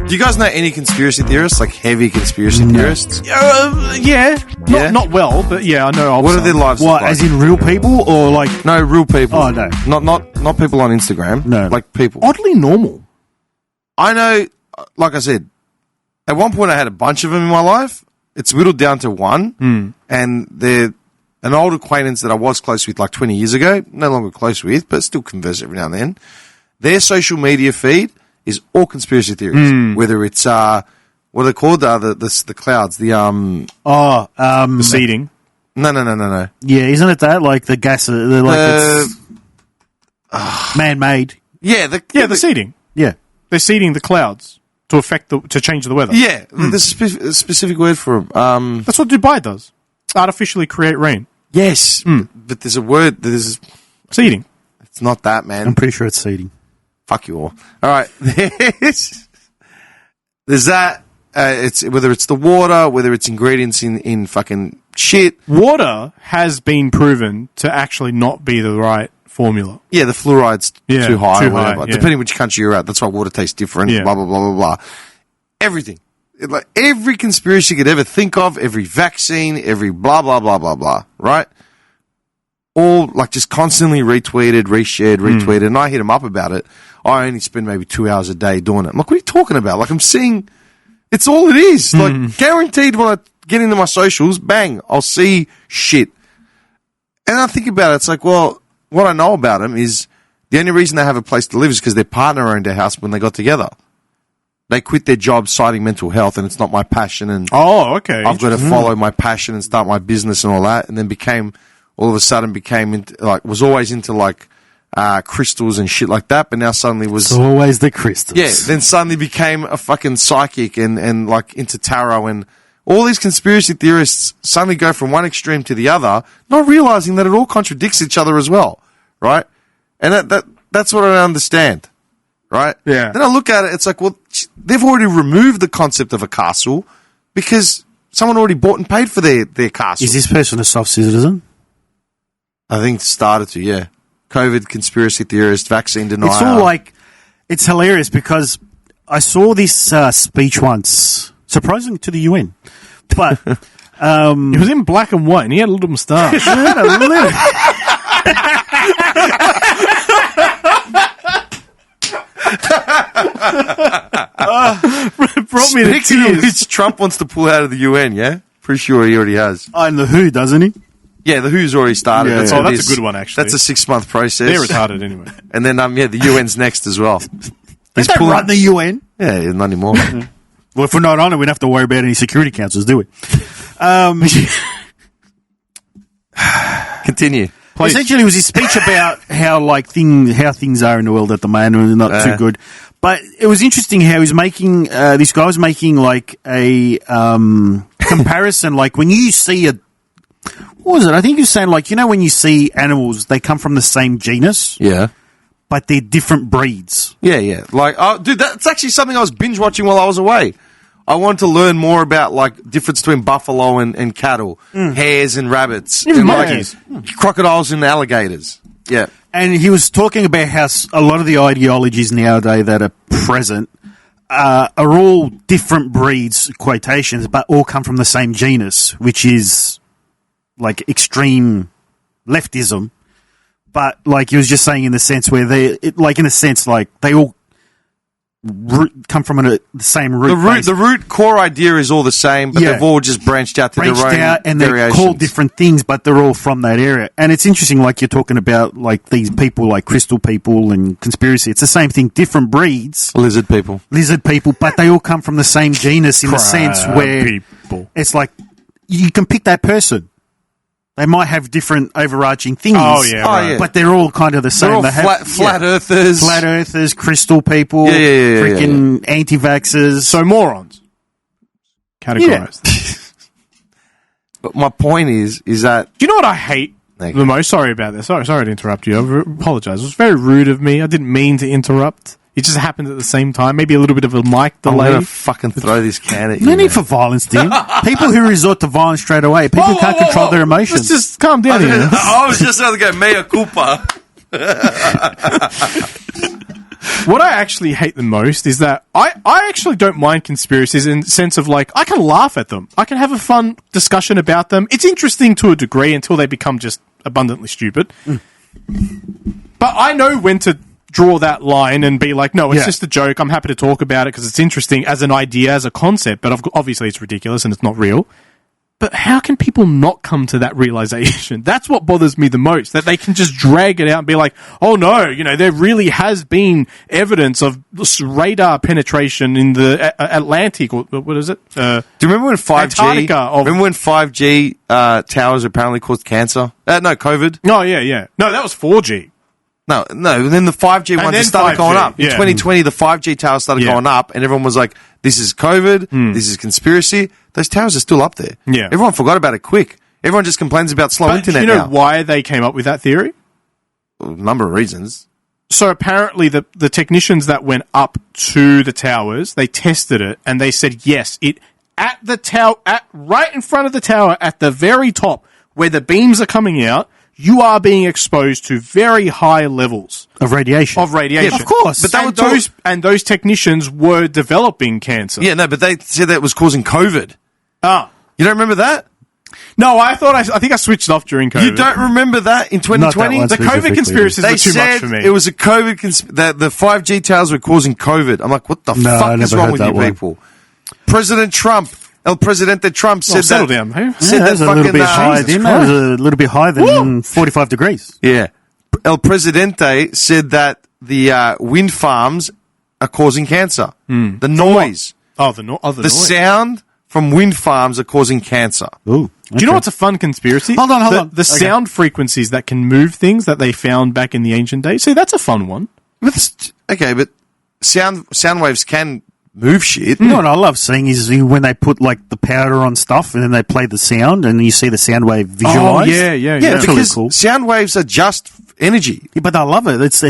Do you guys know any conspiracy theorists, like heavy conspiracy theorists? Yeah. Not well, but yeah, I know. What are their lives What, like? as in real people or like... No, real people. Oh, no. Not people on Instagram. No. Like people. Oddly normal. I know, like I said, at one point I had a bunch of them in my life. It's whittled down to one, and they're an old acquaintance that I was close with like 20 years ago, no longer close with, but still converse every now and then. Their social media feed is all conspiracy theories, whether it's, what are they called? The clouds, The seeding. No. Yeah, isn't it that? Like the gas, it's man-made. Yeah, The seeding. Yeah. They're seeding the clouds to change the weather. Yeah, there's a specific word for them. That's what Dubai does. Artificially create rain. Yes, but there's a word, Seeding. it's not that, man. I'm pretty sure it's seeding. Fuck you all. All right. There's that. It's whether it's the water, whether it's ingredients in fucking shit. Water has been proven to actually not be the right formula. Yeah, the fluoride's too high or whatever. yeah. Depending which country you're at. That's why water tastes different. Yeah. Blah, blah, blah, blah, blah. Everything. Like every conspiracy you could ever think of, every vaccine, every blah, blah, blah, blah, blah. Right? All like just constantly retweeted, reshared, retweeted. And I hit them up about it. I only spend maybe 2 hours a day doing it. I'm like, what are you talking about? Like I'm seeing, it's all it is. Like guaranteed when I get into my socials, bang, I'll see shit. And I think about it, it's like, well, what I know about them is the only reason they have a place to live is because their partner owned their house when they got together. They quit their job citing mental health and it's not my passion and Okay. I've got to follow my passion and start my business and all that. And then was always into crystals and shit like that, but now suddenly was... It's always the crystals. Yeah, then suddenly became a fucking psychic and like into tarot and all these conspiracy theorists suddenly go from one extreme to the other, not realizing that it all contradicts each other as well, right? And that's what I don't understand, right? Yeah. Then I look at it, it's like, well, they've already removed the concept of a castle because someone already bought and paid for their castle. Is this person a soft citizen? I think started to, yeah. COVID conspiracy theorist, vaccine denier. It's all like, it's hilarious because I saw this speech once, surprising to the UN, but It was in black and white and he had a little moustache. Brought me to Speaking of tears. which, Trump wants to pull out of the UN, yeah? Pretty sure he already has. and the WHO, doesn't he? Yeah, the WHO's already started. Yeah, That's yeah. what it That's is. a good one, actually. That's a 6-month process. They're retarded anyway. And then, the UN's next as well. They don't run the UN. Yeah, not anymore. Well, if we're not on it, we don't have to worry about any security councils, do we? Continue. Please. Essentially, it was his speech about how things are in the world at the moment and not too good. But it was interesting how he's making this guy was making like a comparison. Like when you see what was it? I think he was saying like when you see animals, they come from the same genus, Yeah. but they're different breeds. Yeah. Like, dude, that's actually something I was binge watching while I was away. I wanted to learn more about like difference between buffalo and cattle, hares and rabbits, Even and monkeys. crocodiles and alligators. Yeah. And he was talking about how a lot of the ideologies nowadays that are present are all different breeds, quotations, but all come from the same genus, which is like extreme leftism. But like he was just saying in the sense where they all come from the same root. The root core idea is all the same, but they've all just branched out to their own and they're variations. called different things, but they're all from that area. And it's interesting, like you're talking about, like these people, like crystal people and conspiracy. It's the same thing, different breeds, Lizard people, but they all come from the same genus in the sense where people. it's like you can pick that person. They might have different overarching things. Oh, yeah, right. But they're all kind of the same. they're all flat earthers, flat earthers, crystal people, freaking anti-vaxxers. So morons. Categorized. But my point is that Do you know what I hate the most? Sorry about this. Sorry to interrupt you. I apologize. It was very rude of me. I didn't mean to interrupt. It just happened at the same time. Maybe a little bit of a mic I'm delay. going to fucking throw this can at you. No need man. for violence, Tim. People who resort to violence straight away, people who can't control their emotions. Let's just calm down here. I was just about to go mea culpa. What I actually hate the most is that I actually don't mind conspiracies in the sense of, like, I can laugh at them. I can have a fun discussion about them. It's interesting to a degree until they become just abundantly stupid. But I know when to draw that line and be like, no, it's just a joke. I'm happy to talk about it because it's interesting as an idea, as a concept, but obviously it's ridiculous and it's not real. But how can people not come to that realization? That's what bothers me the most, that they can just drag it out and be like, oh no, there really has been evidence of radar penetration in the Atlantic, or what is it? Do you remember when 5G, Antarctica remember when 5G towers apparently caused cancer? No, COVID. Oh, yeah. No, that was 4G. No, and then the 5G ones started 5G, going up. In yeah. 2020, the 5G towers started going up, and everyone was like, this is COVID, this is conspiracy. Those towers are still up there. Yeah. Everyone forgot about it quick. Everyone just complains about slow internet do you know now. why they came up with that theory? A number of reasons. So apparently the technicians that went up to the towers, they tested it, and they said, yes, at the tower, right in front of the tower, at the very top, where the beams are coming out, you are being exposed to very high levels of radiation. Yeah, of course. But those technicians were developing cancer. Yeah, no, but they said that it was causing COVID. Ah. You don't remember that? No, I think I switched off during COVID. You don't remember that in 2020? Not that one The COVID conspiracies They were too said much for me. it was a COVID that the 5G towers were causing COVID. I'm like, what the No, I fuck is never wrong heard with that you one. people? President Trump, El Presidente Trump said settle that. down, hey? Said that that was a little fucking, bit high. Jesus That was Christ. a little bit higher than 45 degrees. Yeah. El Presidente said that the wind farms are causing cancer. The noise. The The noise. sound from wind farms are causing cancer. Ooh. Do you know what's a fun conspiracy? Hold on. The sound frequencies that can move things that they found back in the ancient days. See, that's a fun one. But sound waves can move shit. You know what I love seeing is when they put like the powder on stuff and then they play the sound and you see the sound wave visualized. Yeah. Yeah, That's really because cool. sound waves are just energy. Yeah, but I love it. It's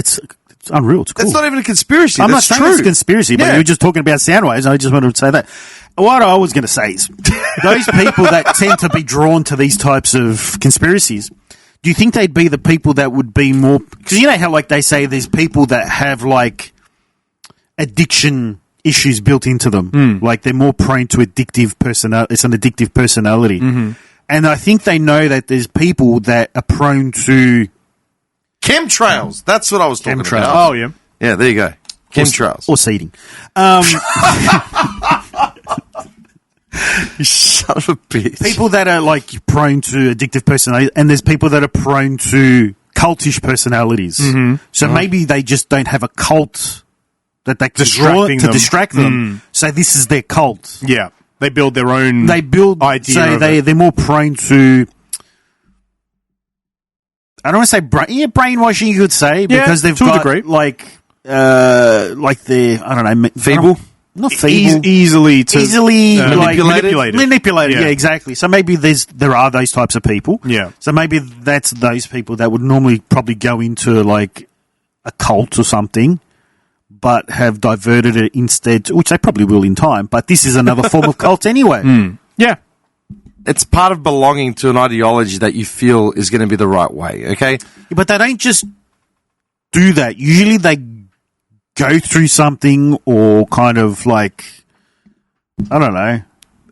unreal. It's cool. That's not even a conspiracy. I'm That's not saying true. it's a conspiracy, but Yeah. you were just talking about sound waves. I just wanted to say that. What I was going to say is those people that tend to be drawn to these types of conspiracies, do you think they'd be the people that would be more... Because you know how like they say there's people that have like addiction issues built into them. Like they're more prone to addictive personality. It's an addictive personality. And I think they know that there's people that are prone to... Chemtrails. That's what I was talking Chemtrails. about. Oh, yeah. Yeah, there you go. Chemtrails. Or seeding. You son of a bitch. People that are like prone to addictive personality, and there's people that are prone to cultish personalities. So maybe they just don't have a cult that they can draw to distract them. So this is their cult. Yeah. They build their own They build. idea. So of it. they're more prone to. I don't want to say brainwashing. You could say because they've to a got degree. like they're I don't know Feeble? Not feeble. Easily like, manipulated. Manipulated, yeah, exactly. So maybe there are those types of people. Yeah. So maybe that's those people that would normally probably go into like a cult or something, but have diverted it instead, which they probably will in time. But this is another form of cult anyway. Yeah. It's part of belonging to an ideology that you feel is going to be the right way, okay? But they don't just do that. Usually they go through something or kind of like, I don't know.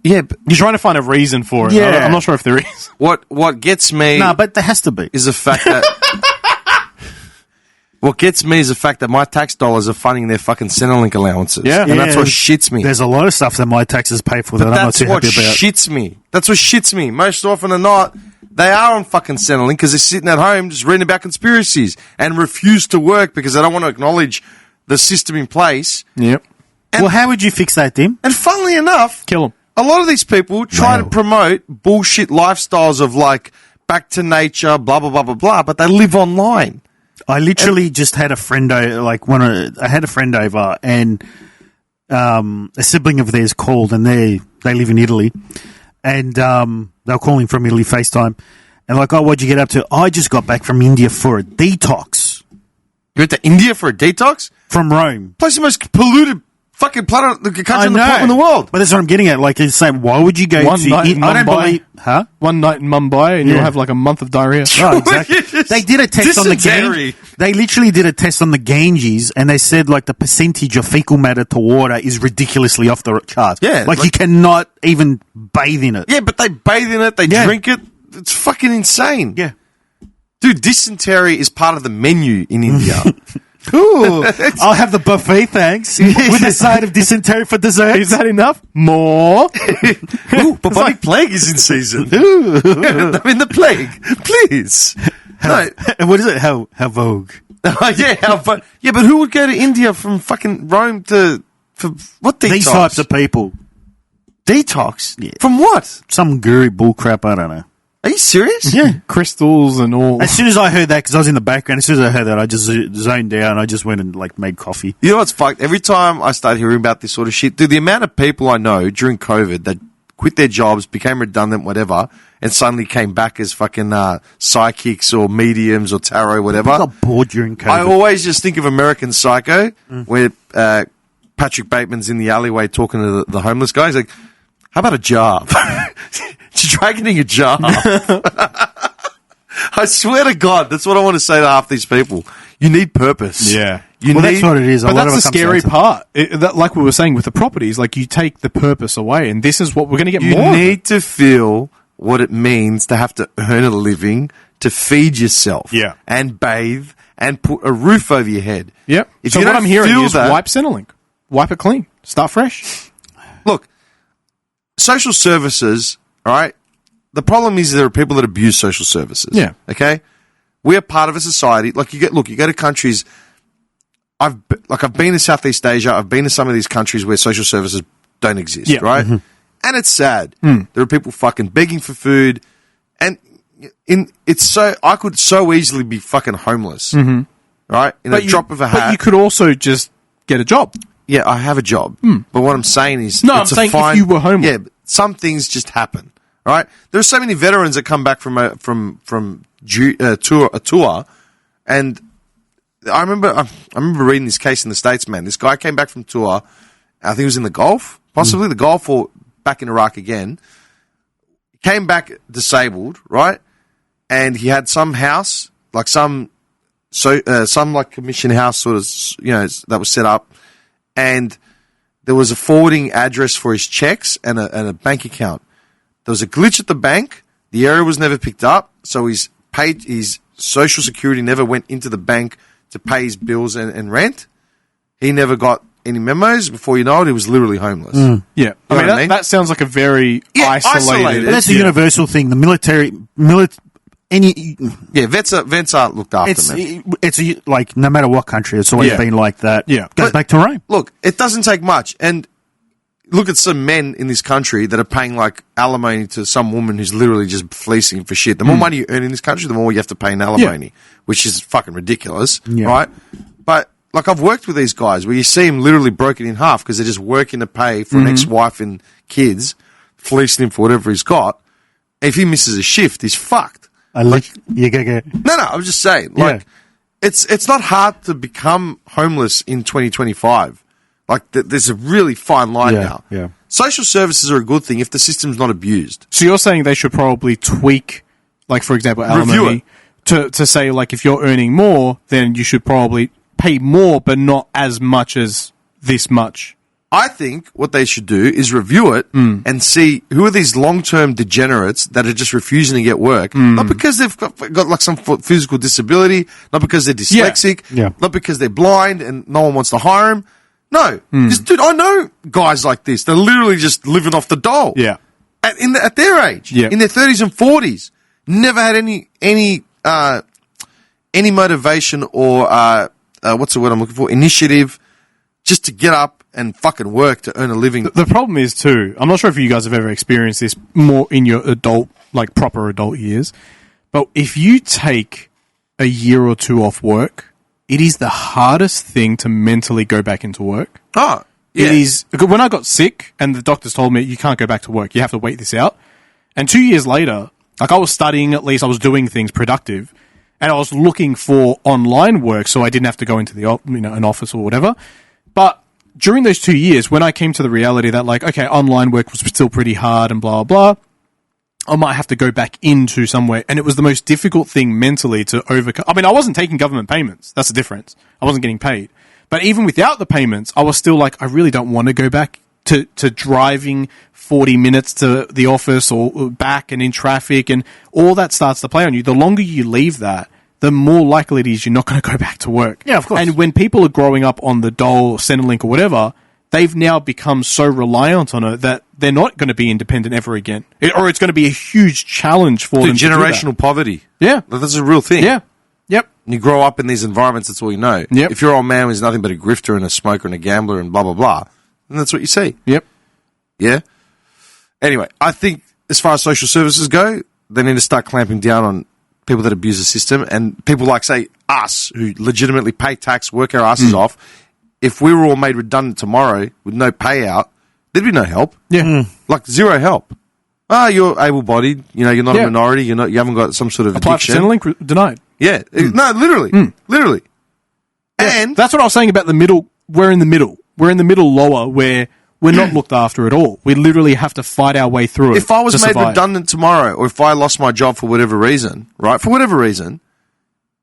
Yeah, but You're trying to find a reason for it. Yeah. I'm not sure if there is. what gets me No, but there has to be. is the fact that what gets me is the fact that my tax dollars are funding their fucking Centrelink allowances. Yeah. And that's Yeah, what shits me. There's a lot of stuff that my taxes pay for that I'm not That's too what happy about. shits me. That's what shits me. Most often than not, they are on fucking Centrelink because they're sitting at home just reading about conspiracies and refuse to work because they don't want to acknowledge the system in place. Yep. Well, how would you fix that, Dim? And funnily enough, Kill them. a lot of these people try to promote bullshit lifestyles of like back to nature, blah, blah, blah, blah, blah, but they live online. I literally just had a friend I had a friend over and a sibling of theirs called and they live in Italy and they were calling from Italy FaceTime and like, oh, what'd you get up to? I just got back from India for a detox. You went to India for a detox? From Rome. Place the most polluted fucking planet, the country I on the know. top in the world. But that's what I'm getting at. Like, it's saying, why would you go One to... night in I don't Mumbai. believe... Huh? One night in Mumbai and you'll have like a month of diarrhea. Oh, exactly. They did a test on the Dysentery. Ganges. They literally did a test on the Ganges, and they said like the percentage of fecal matter to water is ridiculously off the charts. Yeah, like like- you cannot even bathe in it. Yeah, but they bathe in it, they Yeah. drink it. It's fucking insane. Yeah. Dude, dysentery is part of the menu in India. Ooh, I'll have the buffet, thanks, with a side of dysentery for dessert. Is that enough? More? Ooh, bubonic plague is in season. I mean, the plague. Please. No. What is it? How vogue? But who would go to India from fucking Rome for what detox? These types of people. Detox? Yeah. From what? Some guru bullcrap, I don't know. Are you serious? Yeah. Crystals and all. As soon as I heard that, because I was in the background, as soon as I heard that, I just zoned down. I just went and like made coffee. You know what's fucked? Every time I start hearing about this sort of shit, dude, the amount of people I know during COVID that quit their jobs, became redundant, whatever, and suddenly came back as fucking psychics or mediums or tarot, whatever. I got bored during COVID. I always just think of American Psycho, where Patrick Bateman's in the alleyway talking to the homeless guy. He's like, how about a job? She's dragging a job. I swear to God, that's what I want to say to half these people. You need purpose. Yeah. You well, need, that's what it is. A But lot that's of the it comes scary down to- part. Like we were saying with the properties, like you take the purpose away, and this is what we're going to get You more of it. need to feel what it means to have to earn a living, to feed yourself, Yeah. and bathe, and put a roof over your head. Yep. If So you what don't I'm hearing feel is that- wipe Centrelink. Wipe it clean. Start fresh. Look, social services, all right? The problem is there are people that abuse social services. Yeah. Okay? We are part of a society. Like you go to countries. I've been to Southeast Asia. I've been to some of these countries where social services don't exist, Yeah. right? And it's sad. There are people fucking begging for food, and I could so easily be fucking homeless, right? In a drop of a hat. But you could also just get a job. Yeah, I have a job. But what I'm saying is... No, it's I'm a saying if fine- you were homeless. Yeah, but some things just happen, right? There's so many veterans that come back from a tour, and I remember reading this case in the States, man. This guy came back from tour, I think it was in the Gulf, possibly the Gulf or back in Iraq again. Came back disabled, right? And he had some house, like some like commission house sort of, that was set up. And there was a forwarding address for his checks and a bank account. There was a glitch at the bank. The error was never picked up. So his social security never went into the bank to pay his bills and rent. He never got any memos. Before you know it, he was literally homeless. Yeah. You know what I mean? That sounds like a very isolated. But that's a universal thing. The military, Yeah, vets aren't looked after, man. it's like no matter what country, it's always Yeah. been like that. Yeah. Goes back to Rome. Look, it doesn't take much. And look at some men in this country that are paying like alimony to some woman who's literally just fleecing for shit. The more money you earn in this country, the more you have to pay in alimony, which is fucking ridiculous, right? But like I've worked with these guys where you see them literally broken in half because they're just working to pay for an ex-wife and kids, fleecing him for whatever he's got. If he misses a shift, he's fucked. You go. No, I was just saying, like, it's not hard to become homeless in 2025. Like, there's a really fine line now. Yeah. Social services are a good thing if the system's not abused. So you're saying they should probably tweak, like, for example, alimony, to say, like, if you're earning more, then you should probably pay more, but not as much as this much. I think what they should do is review it and see who are these long-term degenerates that are just refusing to get work. Not because they've got like some physical disability, not because they're dyslexic, not because they're blind and no one wants to hire them. No. Dude, I know guys like this. They're literally just living off the dole. Yeah. At their age. Yeah. In their 30s and 40s. Never had any motivation or, what's the word I'm looking for? Initiative just to get up and fucking work to earn a living. The problem is, too, I'm not sure if you guys have ever experienced this more in your adult, like proper adult years, but if you take a year or two off work, it is the hardest thing to mentally go back into work. Oh, yeah. It is. When I got sick and the doctors told me you can't go back to work, you have to wait this out. And 2 years later, like I was studying, at least I was doing things productive, and I was looking for online work so I didn't have to go into the an office or whatever. But during those 2 years, when I came to the reality that, like, okay, online work was still pretty hard and blah, blah, blah, I might have to go back into somewhere. And it was the most difficult thing mentally to overcome. I mean, I wasn't taking government payments. That's the difference. I wasn't getting paid. But even without the payments, I was still like, I really don't want to go back to driving 40 minutes to the office or back and in traffic, and all that starts to play on you. The longer you leave that, the more likely it is you're not going to go back to work. Yeah, of course. And when people are growing up on the Dole, Centrelink or whatever, they've now become so reliant on it that they're not going to be independent ever again. Or it's going to be a huge challenge for them to do that. Generational poverty. Yeah. That's a real thing. Yeah. Yep. You grow up in these environments, that's all you know. Yep. If your old man was nothing but a grifter and a smoker and a gambler and blah, blah, blah, then that's what you see. Yep. Yeah? Anyway, I think as far as social services go, they need to start clamping down on people that abuse the system, and people like, say, us, who legitimately pay tax, work our asses off. If we were all made redundant tomorrow with no payout, there'd be no help. Yeah. Like, zero help. You're able-bodied, you're not Yeah. a minority, you haven't got some sort of Apply for addiction. Centrelink, denied. Yeah. No, literally. And That's what I was saying about the middle. We're in the middle. We're in the middle lower where we're not looked after at all. We literally have to fight our way through it. if I was to made survive. redundant tomorrow, or if I lost my job for whatever reason, right,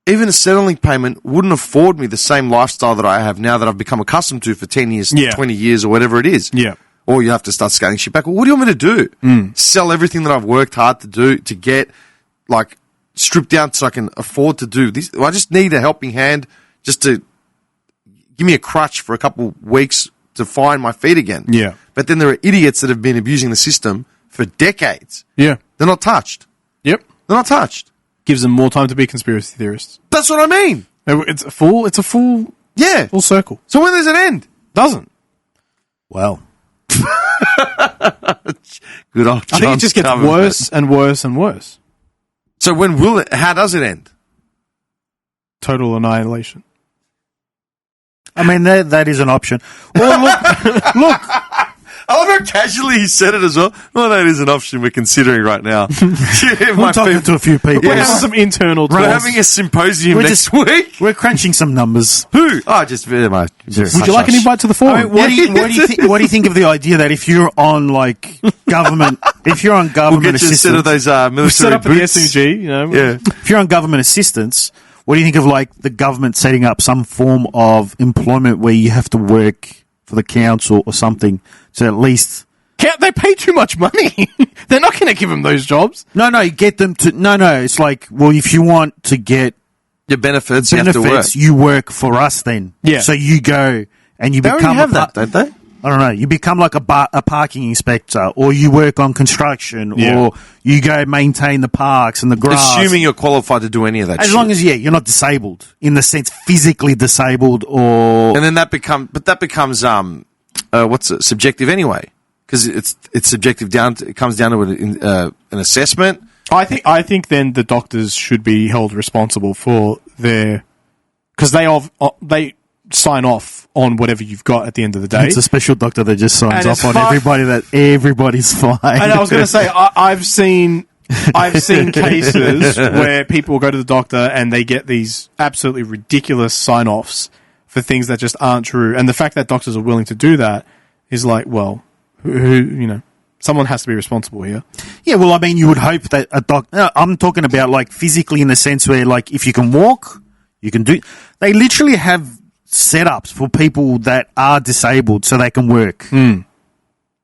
even a Centrelink payment wouldn't afford me the same lifestyle that I have now that I've become accustomed to for 10 years, Yeah. 20 years, or whatever it is. Yeah. Or you have to start scaling shit back. Well, what do you want me to do? Sell everything that I've worked hard to do to get, like, stripped down so I can afford to do this? I just need a helping hand just to give me a crutch for a couple weeks to find my feet again. Yeah. But then there are idiots that have been abusing the system for decades. Yeah. They're not touched. Yep. They're not touched. Gives them more time to be conspiracy theorists. That's what I mean. It's a full Yeah. circle. So when does it end? Doesn't. Well, Good old I think it just gets worse and worse and worse. So when will it? How does it end? Total annihilation. I mean, that is an option. Well, look, I love how casually he said it as well. Well, that is an option we're considering right now. we're talking to a few people. We're having some internal talks. We're having a symposium We're next week. We're crunching some numbers. Who? Oh, just my. Would you like an invite to the forum? I mean, what do you think of the idea that if you're on government We'll get you a set of assistance, those military we set up at the boots. SMG, Yeah. if you're on government assistance, what do you think of the government setting up some form of employment where you have to work for the council or something, so at least They pay too much money. They're not going to give them those jobs. get them to it's like, well, if you want to get Your benefits, you have to work. benefits, you work for us then. Yeah. So you go and you They become already have that, don't they? I don't know. You become like a parking inspector, or you work on construction, Yeah. or you go maintain the parks and the grass. Assuming you're qualified to do any of that as shit. long as you're not disabled in the sense physically disabled, or And then that becomes subjective anyway, because it's subjective it comes down to an assessment. I think then the doctors should be held responsible for because they sign off on whatever you've got at the end of the day. it's a special doctor that just signs And off it's on hard- everybody that everybody's fine. And I was going to say, I've seen cases where people go to the doctor and they get these absolutely ridiculous sign-offs for things that just aren't true. And the fact that doctors are willing to do that is like, well, someone has to be responsible here. Yeah, well, I mean, you would hope that I'm talking about physically in the sense where if you can walk, you can do. They literally have setups for people that are disabled so they can work.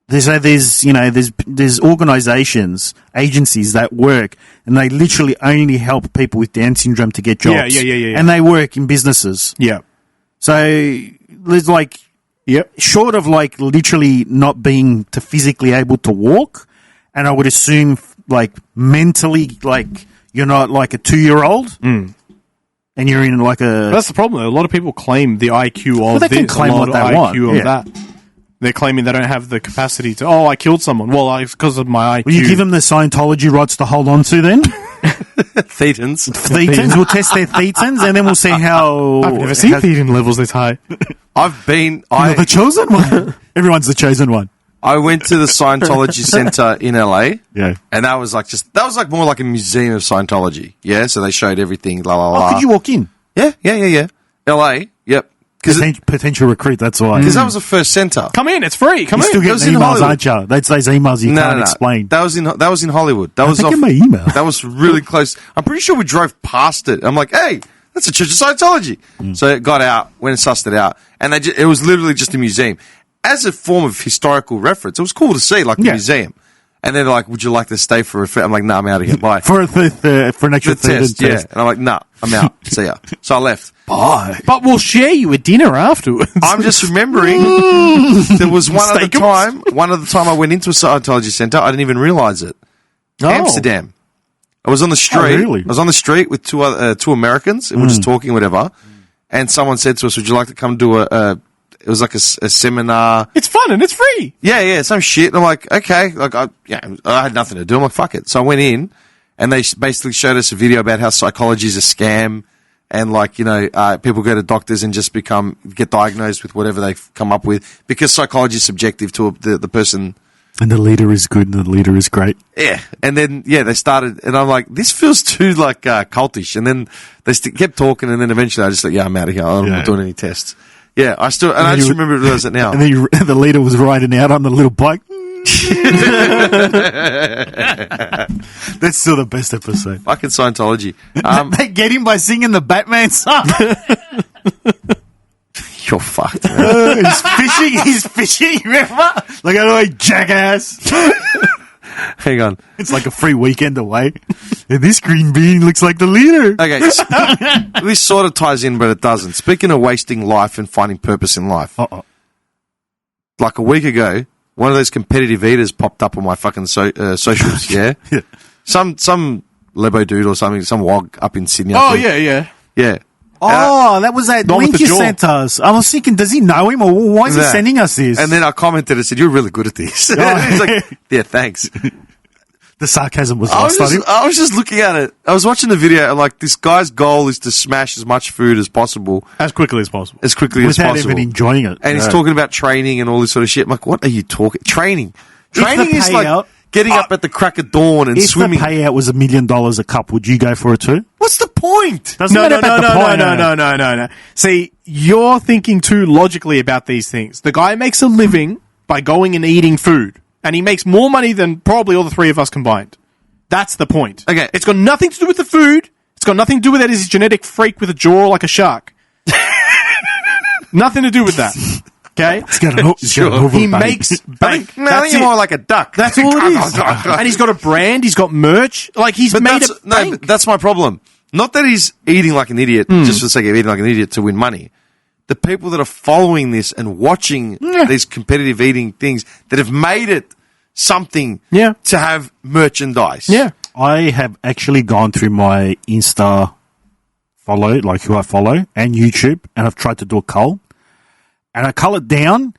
There's organisations, agencies that work, and they literally only help people with Down syndrome to get jobs. Yeah. And they work in businesses. Yeah. So there's Yep. short of literally not being physically able to walk, and I would assume mentally you're not like a 2-year-old. And you're in That's the problem, though. A lot of people claim the IQ of they can this, claim a lot what of they want, IQ of yeah. that. They're claiming they don't have the capacity to, I killed someone. Well, it's because of my IQ. Will you give them the Scientology rods to hold on to then? Thetans. Thetans. We'll test their thetans and then we'll see how... I've never seen thetan levels this high. You're the chosen one. Everyone's the chosen one. I went to the Scientology Center in LA. Yeah. And that was more like a museum of Scientology. Yeah. So they showed everything. La la Oh, la. could you walk in? Yeah. LA. Yep. Potential recruit, that's why. Because that was the first centre. Come in, it's free. Come You're in. still That was getting in emails, Hollywood. aren't you? That's those emails you can't explain. That was in Hollywood. That was think in my email. That was really close. I'm pretty sure we drove past it. I'm like, hey, that's a Church of Scientology. So it got out, went and sussed it out, and it was literally just a museum. As a form of historical reference, it was cool to see, like the museum. And then they're like, would you like to stay for a I'm like, nah, I'm out of here. Bye. For an extra test, yeah. test. And I'm like, nah, I'm out. See ya. So I left. Bye. But we'll share you a dinner afterwards. I'm just remembering there was one other time I went into a Scientology center, I didn't even realize it. Oh. Amsterdam. I was on the street. Oh, really? I was on the street with two Americans, and we're just talking, whatever. And someone said to us, would you like to come do it was like a seminar. It's fun and it's free. Yeah, some shit. And I'm like, okay. Like, I had nothing to do. I'm like, fuck it. So I went in, and they basically showed us a video about how psychology is a scam, and like, people go to doctors and just get diagnosed with whatever they've come up with, because psychology is subjective to the person. And the leader is good and the leader is great. Yeah. And then, they started, and I'm like, this feels too, like, cultish. And then they kept talking, and then eventually I just like, I'm out of here. I'm not doing any tests. Yeah, I just remember it now. And then the leader was riding out on the little bike. That's still the best episode. Fucking Scientology. They get him by singing the Batman song. You're fucked, man. He's fishing, remember? Like, oh, jackass. Hang on. It's like a free weekend away. And this green bean looks like the leader. Okay, this sort of ties in, but it doesn't. Speaking of wasting life and finding purpose in life, like a week ago, one of those competitive eaters popped up on my fucking socials, yeah? Some Lebo dude or something, some wog up in Sydney. Yeah. Yeah. Oh, that was that link you sent us. I was thinking, does he know him, or why is he sending us this? And then I commented and said, you're really good at this. He's like, yeah, thanks. The sarcasm was lost on him. I was just looking at it. I was watching the video, and like, this guy's goal is to smash as much food as possible. As quickly as possible. Without even enjoying it. And he's talking about training and all this sort of shit. I'm like, what are you talking? Training is like getting up at the crack of dawn and swimming. If the payout was $1 million a cup, would you go for it too? What's the point? No. See, you're thinking too logically about these things. The guy makes a living by going and eating food, and he makes more money than probably all the three of us combined. That's the point. Okay. It's got nothing to do with the food. It's got nothing to do with that he's a genetic freak with a jaw like a shark. Nothing to do with that. Okay? He makes bank. I think you're more like a duck. That's all it is. And he's got a brand. He's got merch. Like, he's made a bank. But that's my problem. Not that he's eating like an idiot just for the sake of eating like an idiot to win money. The people that are following this and watching these competitive eating things that have made it something to have merchandise. Yeah. I have actually gone through my Insta follow, like who I follow, and YouTube, and I've tried to do a cull. And I cull it down,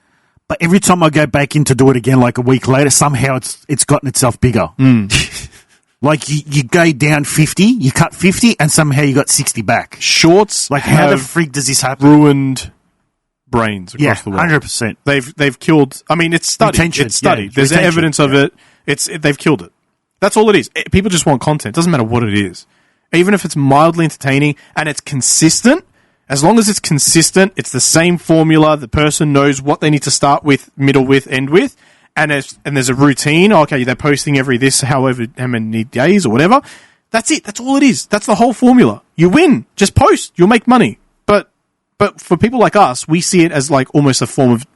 but every time I go back in to do it again, like a week later, somehow it's gotten itself bigger. Like you go down 50, you cut 50, and somehow you got 60 back. Shorts, like how the freak does this happen? Ruined brains across the world. 100%. They've killed. I mean, it's studied. Retention, it's studied. There's retention, evidence of it. They've killed it. That's all it is. People just want content. Doesn't matter what it is, even if it's mildly entertaining and it's consistent. As long as it's consistent, it's the same formula. The person knows what they need to start with, middle with, end with, and there's a routine. Okay, they're posting how many days or whatever. That's it. That's all it is. That's the whole formula. You win. Just post. You'll make money. But for people like us, we see it as like almost a form of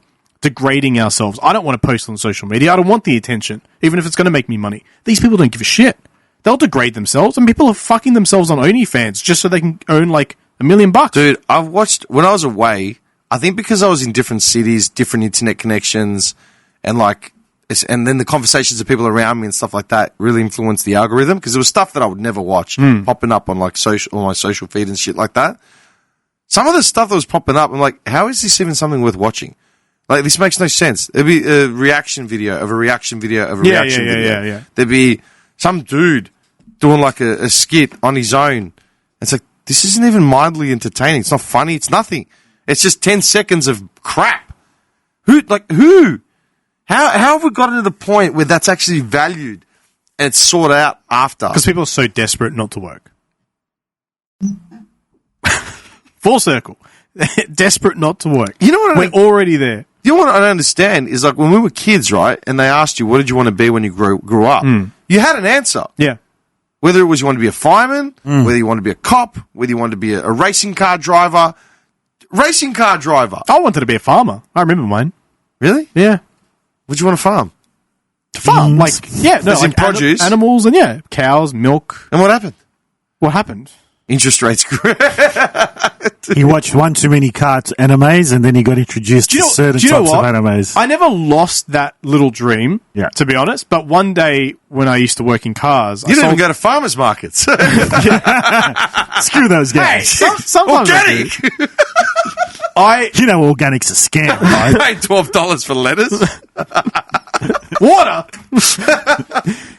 degrading ourselves. I don't want to post on social media. I don't want the attention, even if it's going to make me money. These people don't give a shit. They'll degrade themselves, and people are fucking themselves on OnlyFans just so they can earn like $1 million. Dude, I've watched, when I was away, I think because I was in different cities, different internet connections, and then the conversations of people around me and stuff like that really influenced the algorithm, because there was stuff that I would never watch popping up on like on my social feed and shit like that. Some of the stuff that was popping up, I'm like, how is this even something worth watching? Like, this makes no sense. There'd be a reaction video of a reaction video of a reaction video. Yeah. There'd be some dude doing like a skit on his own. It's like, this isn't even mildly entertaining. It's not funny. It's nothing. It's just 10 seconds of crap. Who? How have we gotten to the point where that's actually valued and it's sought out after? Because people are so desperate not to work. Full circle. Desperate not to work. You know what? We're already there. You know what I don't understand is like when we were kids, right? And they asked you, what did you want to be when you grew up? You had an answer. Yeah. Whether it was you wanted to be a fireman, whether you wanted to be a cop, whether you wanted to be a racing car driver. Racing car driver. I wanted to be a farmer. I remember mine. Really? Yeah. What'd you want to farm? To farm. Like, yeah. No, As in like produce? animals and, yeah, cows, milk. And what happened? What happened? Interest rates grew. He watched one too many animes, and then he got introduced to certain types of animes. I never lost that little dream, to be honest. But one day when I used to work in cars, You didn't even go to farmers markets. Screw those guys. Sometimes Organic. You know organic's a scam, right? Paid $12 for lettuce. Water.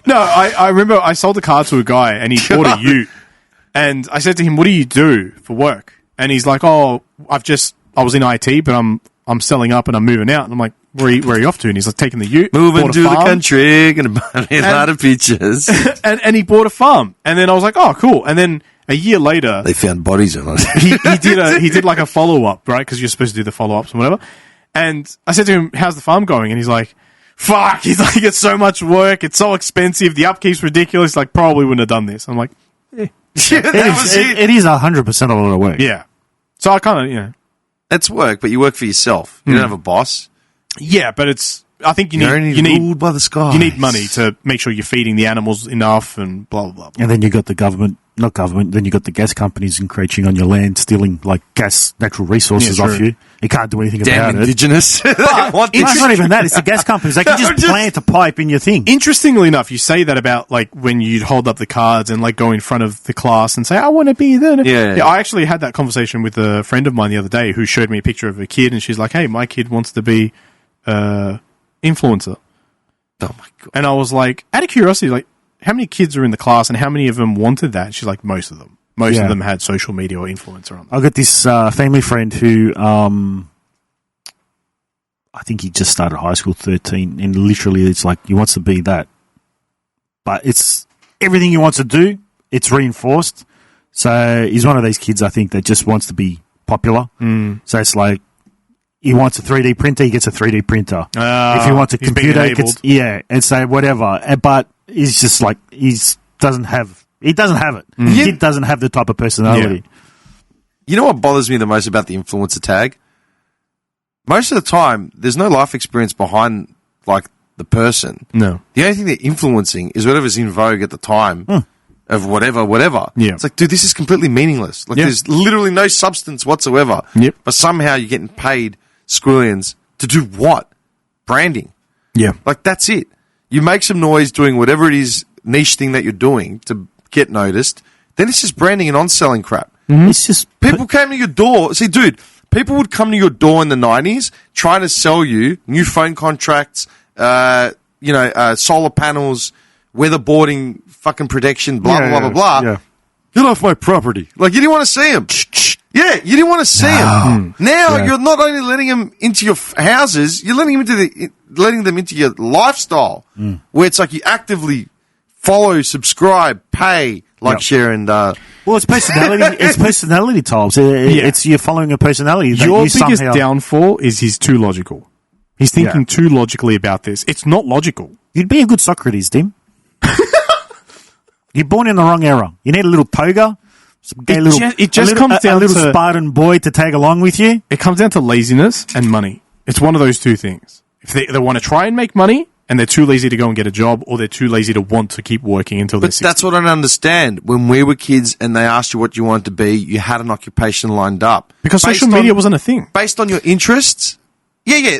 No, I remember I sold a car to a guy and he bought a ute. And I said to him, "What do you do for work?" And he's like, "Oh, I was in IT, but I'm selling up and I'm moving out." And I'm like, where are you off to? And he's like, taking the ute. Moving to the country, gonna buy me a lot of peaches. and he bought a farm. And then I was like, "Oh, cool." And then a year later, They found bodies on it. he did like a follow up, right? Because you're supposed to do the follow ups and whatever. And I said to him, "How's the farm going?" And he's like, "Fuck." He's like, "It's so much work. It's so expensive. The upkeep's ridiculous. Like, probably wouldn't have done this." I'm like, It is 100% a lot of work. yeah. So I kind of, That's work, but you work for yourself. You don't have a boss. yeah, but I think you You're only need ruled by the sky. you need money to make sure you're feeding the animals enough and blah, blah, blah. And then you got the government, not government, then you got the gas companies encroaching on your land, stealing like natural resources Yeah, off true. you. You can't do anything Damn about it. indigenous. They want this. It's not even that. It's the gas companies. They can just plant a pipe in your thing. Interestingly enough, you say that about like when you'd hold up the cards and like go in front of the class and say, "I want to be there." Yeah. I actually had that conversation with a friend of mine the other day who showed me a picture of a kid and she's like, "Hey, my kid wants to be influencer." Oh my god. And I was like, out of curiosity, like, how many kids are in the class and how many of them wanted that? And she's like, most of them. Most of them had social media or influencer on them. I got this family friend who, I think he just started high school, 13, and literally it's like he wants to be that. But it's everything he wants to do, it's reinforced. So he's one of these kids, I think, that just wants to be popular. So it's like, he wants a 3D printer, he gets a 3D printer. If he wants a computer, he gets, and so whatever. But he's just like, he doesn't have it. He doesn't have the type of personality. Yeah. You know what bothers me the most about the influencer tag? Most of the time, there's no life experience behind like the person. No. The only thing they're influencing is whatever's in vogue at the time of whatever. Yeah. It's like, dude, this is completely meaningless. Like, there's literally no substance whatsoever. Yep. But somehow you're getting paid squillions to do what? Branding. Yeah. Like, that's it. You make some noise doing whatever it is, niche thing that you're doing to get noticed. Then it's just branding and on-selling crap. It's just People came to your door. See, dude, people would come to your door in the 90s trying to sell you new phone contracts, solar panels, weatherboarding, fucking protection, blah, blah, blah, blah, blah. Yeah. Get off my property. Like, you didn't want to see them. Yeah, you didn't want to see them. Now, you're not only letting them into your houses, you're letting them into your lifestyle, where it's like you actively follow, subscribe, pay, like, share, and... well, it's personality. It's personality types. It's you're following a personality. That Your you biggest somehow, downfall is he's too logical. He's thinking too logically about this. It's not logical. You'd be a good Socrates, Tim. You're born in the wrong era. You need a little toga. It just comes down a little to Spartan boy to tag along with you. It comes down to laziness and money. It's one of those two things. If they want to try and make money and they're too lazy to go and get a job, or they're too lazy to want to keep working until they're 60. That's what I don't understand. When we were kids and they asked you what you wanted to be, you had an occupation lined up. Because social media wasn't a thing. Based on your interests? Yeah.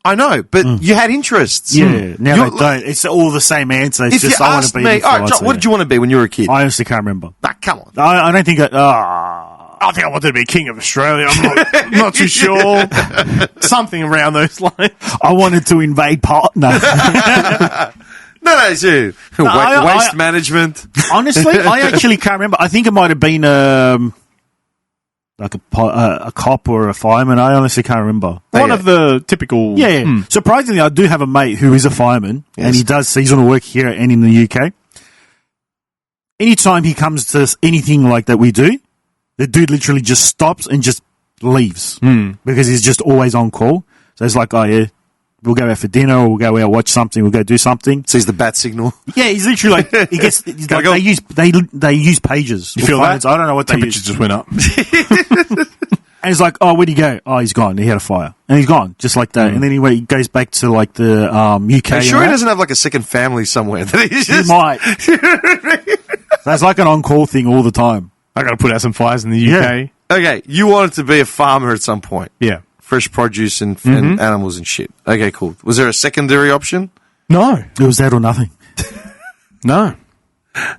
I know, but you had interests. Yeah, now they don't. It's all the same answer. It's If just you I want asked to be me, an all right, John, influencer. what did you want to be when you were a kid? I honestly can't remember. Come on. I don't think that. I think I wanted to be king of Australia. I'm not too sure. Something around those lines. I wanted to invade partner. No, dude. Waste management. Honestly, I actually can't remember. I think it might have been like a cop or a fireman. I honestly can't remember. One of the typical... Yeah. Surprisingly, I do have a mate who is a fireman, and he's on work here and in the UK. Anytime he comes to anything like that we do, the dude literally just stops and just leaves because he's just always on call. So it's like, oh yeah, we'll go out for dinner, or we'll go out watch something, we'll go do something. Sees the bat signal. Yeah, he's literally like he gets. He's like, they use pages. You feel that? I don't know what Temperature just went up. And he's like, oh, where'd he go? Oh, he's gone. He had a fire. And he's gone, just like that. And then he goes back to, like, the UK. Are you sure he doesn't have, like, a second family somewhere? That he's just... He might. That's like an on-call thing all the time. I got to put out some fires in the UK. Yeah. Okay, you wanted to be a farmer at some point. Yeah. Fresh produce and animals and shit. Okay, cool. Was there a secondary option? No. It was that or nothing. No.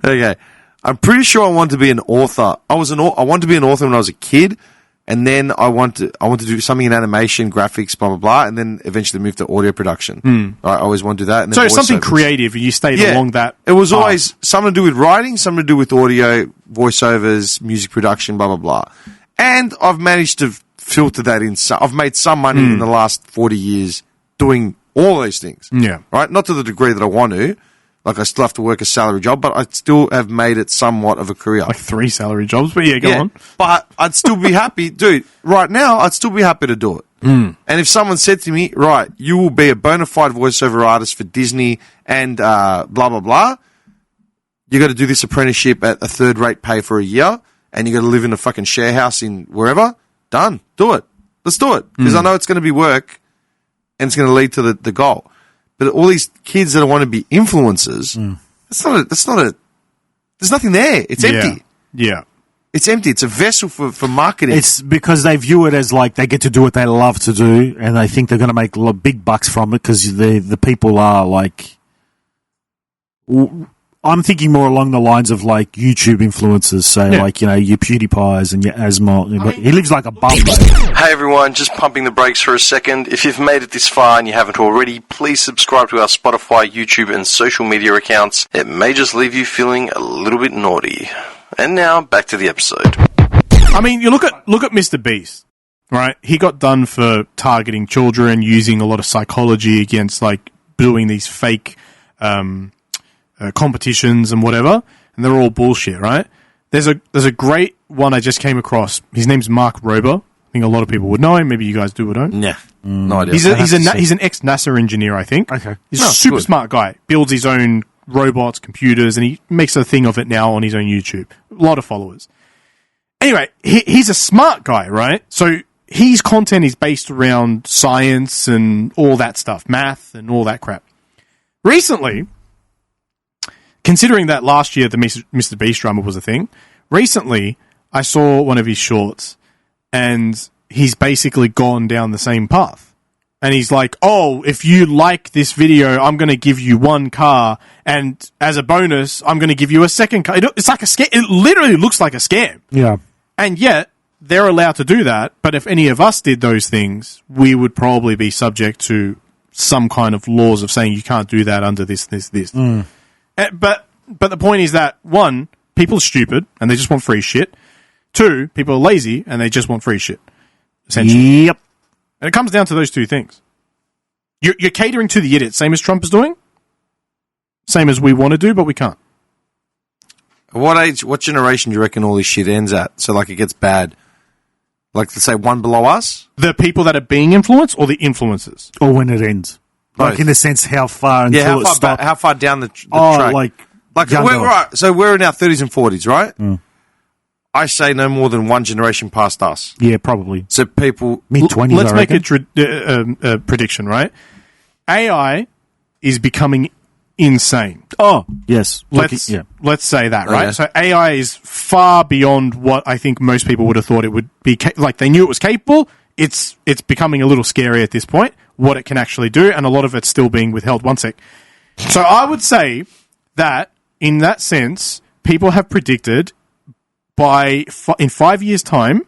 Okay. I'm pretty sure I wanted to be an author. I wanted to be an author when I was a kid. And then I want to do something in animation, graphics, blah, blah, blah, and then eventually move to audio production. I always want to do that. And then so something creative, and you stayed along that. It was always something to do with writing, something to do with audio, voiceovers, music production, blah, blah, blah. And I've managed to filter that in. I've made some money in the last 40 years doing all those things. Yeah. Right? Not to the degree that I want to. Like, I still have to work a salary job, but I still have made it somewhat of a career. Like 3 salary jobs, but yeah, go on. But I'd still be happy. Dude, right now, I'd still be happy to do it. And if someone said to me, right, you will be a bona fide voiceover artist for Disney and blah, blah, blah, you got to do this apprenticeship at a third-rate pay for a year, and you got to live in a fucking share house in wherever, done. Do it. Let's do it. Because I know it's going to be work, and it's going to lead to the goal. But all these kids that want to be influencers, there's nothing there. It's empty. Yeah. It's empty. It's a vessel for marketing. It's because they view it as like they get to do what they love to do, and they think they're going to make big bucks from it because the people are like. I'm thinking more along the lines of like YouTube influencers, like, you know, your PewDiePies and your Asmo. He lives like a bum. Hey everyone, just pumping the brakes for a second. If you've made it this far and you haven't already, please subscribe to our Spotify, YouTube and social media accounts. It may just leave you feeling a little bit naughty. And now, back to the episode. I mean, you look at Mr. Beast, right? He got done for targeting children, using a lot of psychology against, like, doing these fake competitions and whatever, and they're all bullshit, right? There's a great one I just came across. His name's Mark Rober. I think a lot of people would know him. Maybe you guys do or don't. Yeah, no idea. He's an ex-NASA engineer, I think. Okay. He's a super smart guy. Builds his own robots, computers, and he makes a thing of it now on his own YouTube. A lot of followers. Anyway, he's a smart guy, right? So his content is based around science and all that stuff, math and all that crap. Recently, considering that last year the Mr. Beast drama was a thing, recently I saw one of his shorts and he's basically gone down the same path. And he's like, oh, if you like this video, I'm going to give you 1 car, and as a bonus, I'm going to give you a second car. It's like a scam. It literally looks like a scam. Yeah. And yet, they're allowed to do that, but if any of us did those things, we would probably be subject to some kind of laws of saying you can't do that under this. But the point is that, 1, people are stupid and they just want free shit. 2, people are lazy and they just want free shit. Essentially. Yep. And it comes down to those 2 things. You're catering to the idiot, same as Trump is doing, same as we want to do, but we can't. What generation do you reckon all this shit ends at? So, like, it gets bad. Like, let's say one below us? The people that are being influenced or the influencers? Or when it ends. Both. Like, in the sense, how far until it stops. How far down the track? Like so we're in our 30s and 40s, right? I say no more than one generation past us. Yeah, probably. So people... Mid-20s, Let's make a prediction, right? AI is becoming insane. Oh, yes. Let's say that, right? Okay. So AI is far beyond what I think most people would have thought it would be. Like, they knew it was capable. It's becoming a little scary at this point, what it can actually do, and a lot of it's still being withheld. One sec. So I would say that, in that sense, people have predicted in 5 years' time,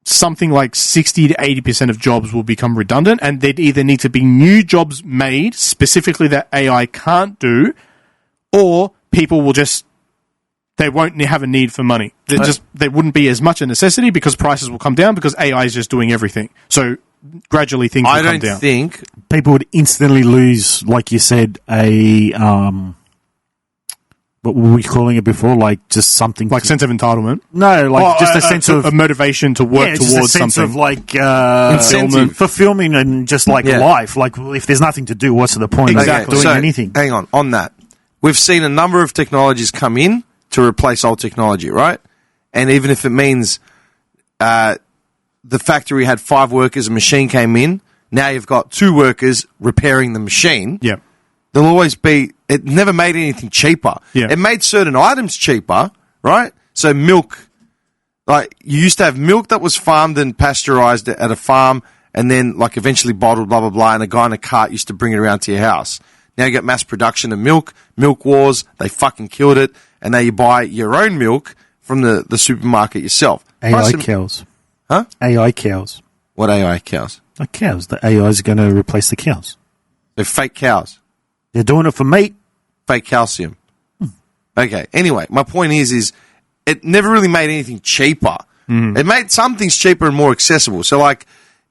something like 60 to 80% of jobs will become redundant, and there'd either need to be new jobs made specifically that AI can't do, or people will they won't have a need for money. There wouldn't be as much a necessity because prices will come down because AI is just doing everything. So gradually things will come down. I don't think people would instantly lose, like you said, a what were we calling it before? Like just something Like sense of entitlement. No, like just a sense of a motivation to work just towards a sense something. of like Incentive. fulfillment and just like Yeah. life. Like if there's nothing to do, what's the point Exactly. of doing So, anything? Hang on that. We've seen a number of technologies come in to replace old technology, right? And even if it means the factory had 5 workers, a machine came in, now you've got 2 workers repairing the machine. Yeah. There'll always be, it never made anything cheaper. Yeah. It made certain items cheaper, right? So milk, like you used to have milk that was farmed and pasteurized at a farm and then like eventually bottled, blah, blah, blah, and a guy in a cart used to bring it around to your house. Now you get mass production of milk wars, they fucking killed it, and now you buy your own milk from the supermarket yourself. AI cows. Huh? AI cows. What AI cows? Like cows. The AI is going to replace the cows. They're fake cows. They're doing it for meat. Fake calcium. Okay. Anyway, my point is it never really made anything cheaper. It made some things cheaper and more accessible. So like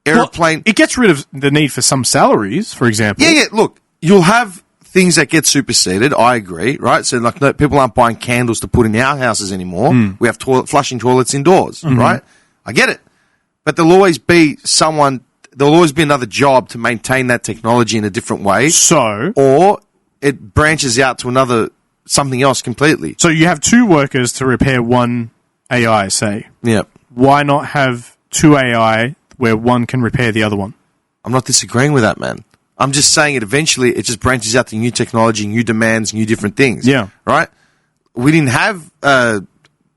airplane. It gets rid of the need for some salaries, for example. Yeah. Look, you'll have things that get superseded. I agree, right? So like, no, people aren't buying candles to put in our houses anymore. We have flushing toilets indoors, right? I get it, but there'll always be another job to maintain that technology in a different way. So Or it branches out to something else completely. So you have 2 workers to repair one AI, say. Yep. Why not have 2 AI where one can repair the other one? I'm not disagreeing with that, man. I'm just saying eventually it just branches out to new technology, new demands, new different things. Yeah. Right? We didn't have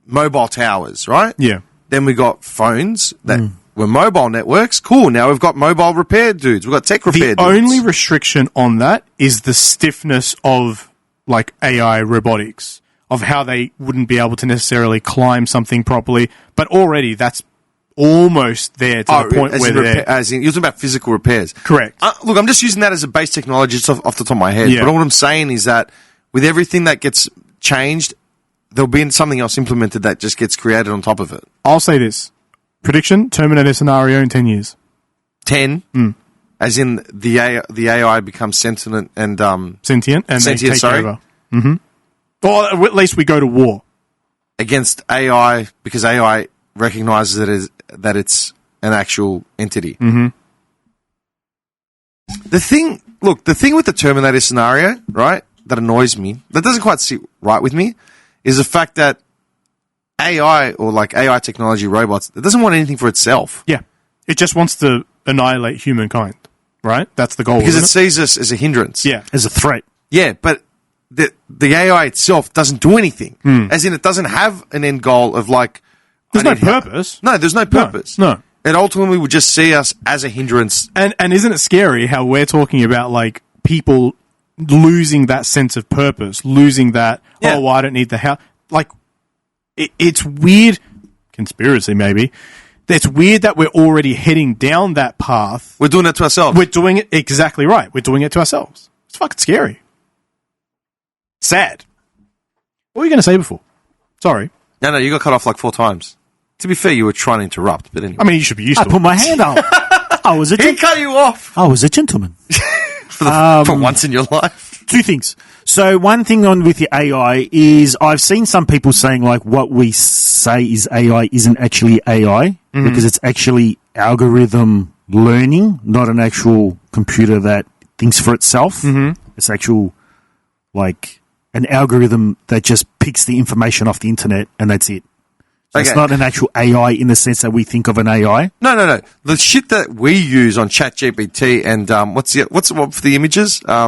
mobile towers, right? Yeah. Then we got phones that were mobile networks. Cool. Now we've got mobile repair dudes. We've got tech repair The dudes. only restriction on that is the stiffness of like AI robotics, of how they wouldn't be able to necessarily climb something properly. But already that's almost there to the point where they're... As in, you're talking about physical repairs. Correct. Look, I'm just using that as a base technology just off the top of my head. Yeah. But all I'm saying is that with everything that gets changed, there'll be something else implemented that just gets created on top of it. I'll say this. Prediction, Terminator Scenario in 10 years. 10, as in the AI becomes sentient and... Sentient, and Sentient, they take sorry. over. Mm-hmm. Or at least we go to war. against AI because AI recognizes that it's an actual entity. Mm-hmm. The thing with the Terminator scenario, right, that annoys me, that doesn't quite sit right with me, is the fact that AI or like AI technology robots, it doesn't want anything for itself. Yeah. It just wants to annihilate humankind, right? That's the goal, Because it isn't sees us as a hindrance. Yeah. as a threat. Yeah, but the AI itself doesn't do anything. As in, it doesn't have an end goal of like... There's no purpose. No, there's no purpose. No. It ultimately would just see us as a hindrance. And isn't it scary how we're talking about like people losing that sense of purpose, losing that, Yeah. oh, well, I don't need the house. Like, it's weird, conspiracy maybe, it's weird that we're already heading down that path. We're doing it to ourselves. We're doing it exactly right. We're doing it to ourselves. It's fucking scary. Sad. What were you going to say before? Sorry. No, you got cut off like 4 times. To be fair, you were trying to interrupt, but anyway. I mean, you should be used I to put it. my hand up. I was a cut you off I was a gentleman. for once in your life. 2 things. So one thing on with the AI is I've seen some people saying like what we say is AI isn't actually AI because it's actually algorithm learning, not an actual computer that thinks for itself. It's actual like an algorithm that just picks the information off the internet and that's it. So It's Okay. not an actual AI in the sense that we think of an AI. No. The shit that we use on ChatGPT and what's the one for the images? I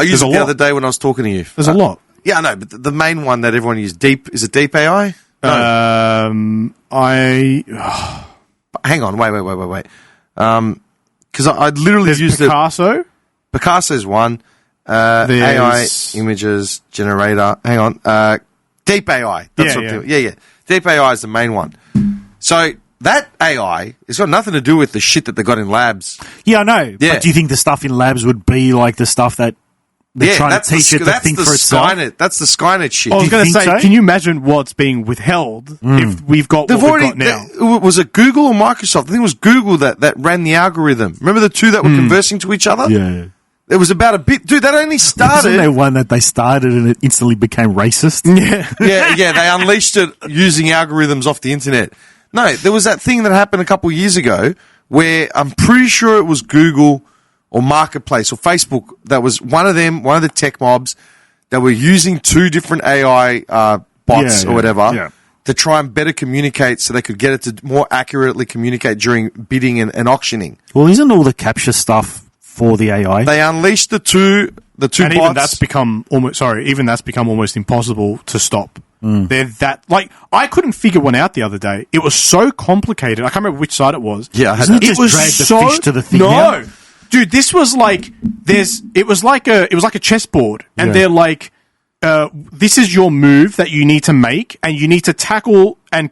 used There's it a the lot. other day when I was talking to you. There's a lot. Yeah, I know, but the main one that everyone uses, is it Deep AI? No. Hang on, wait. Because I literally There's used Picasso. Picasso's one. AI There's- images generator. Hang on. Deep AI. That's Yeah, what yeah. Deep AI is the main one. So that AI has got nothing to do with the shit that they got in labs. Yeah, I know. Yeah. But do you think the stuff in labs would be like the stuff that they're trying to teach it to think for itself? Skynet. That's the Skynet shit. I was you going to think say, so? can you imagine what's being withheld if we've got what we've got now? Was it Google or Microsoft? I think it was Google that ran the algorithm. Remember the two that were conversing to each other? Yeah. It was about a bit, dude. That only Isn't there started. one that they started and it instantly became racist? Yeah. Yeah. They unleashed it using algorithms off the internet. No, there was that thing that happened a couple of years ago where I'm pretty sure it was Google or Marketplace or Facebook that was one of the tech mobs that were using two different AI bots Yeah, or whatever yeah. to try and better communicate so they could get it to more accurately communicate during bidding and auctioning. Well, isn't all the capture stuff for the AI? They unleashed the two And bots. even that's become almost impossible to stop. They're that, like, I couldn't figure one out the other day. It was so complicated. I can't remember which side it was. Yeah, I had Isn't that. it just drag the fish to the thing No. now? Dude, this was like, it was like a chessboard. And Yeah. they're like, this is your move that you need to make, and you need to tackle and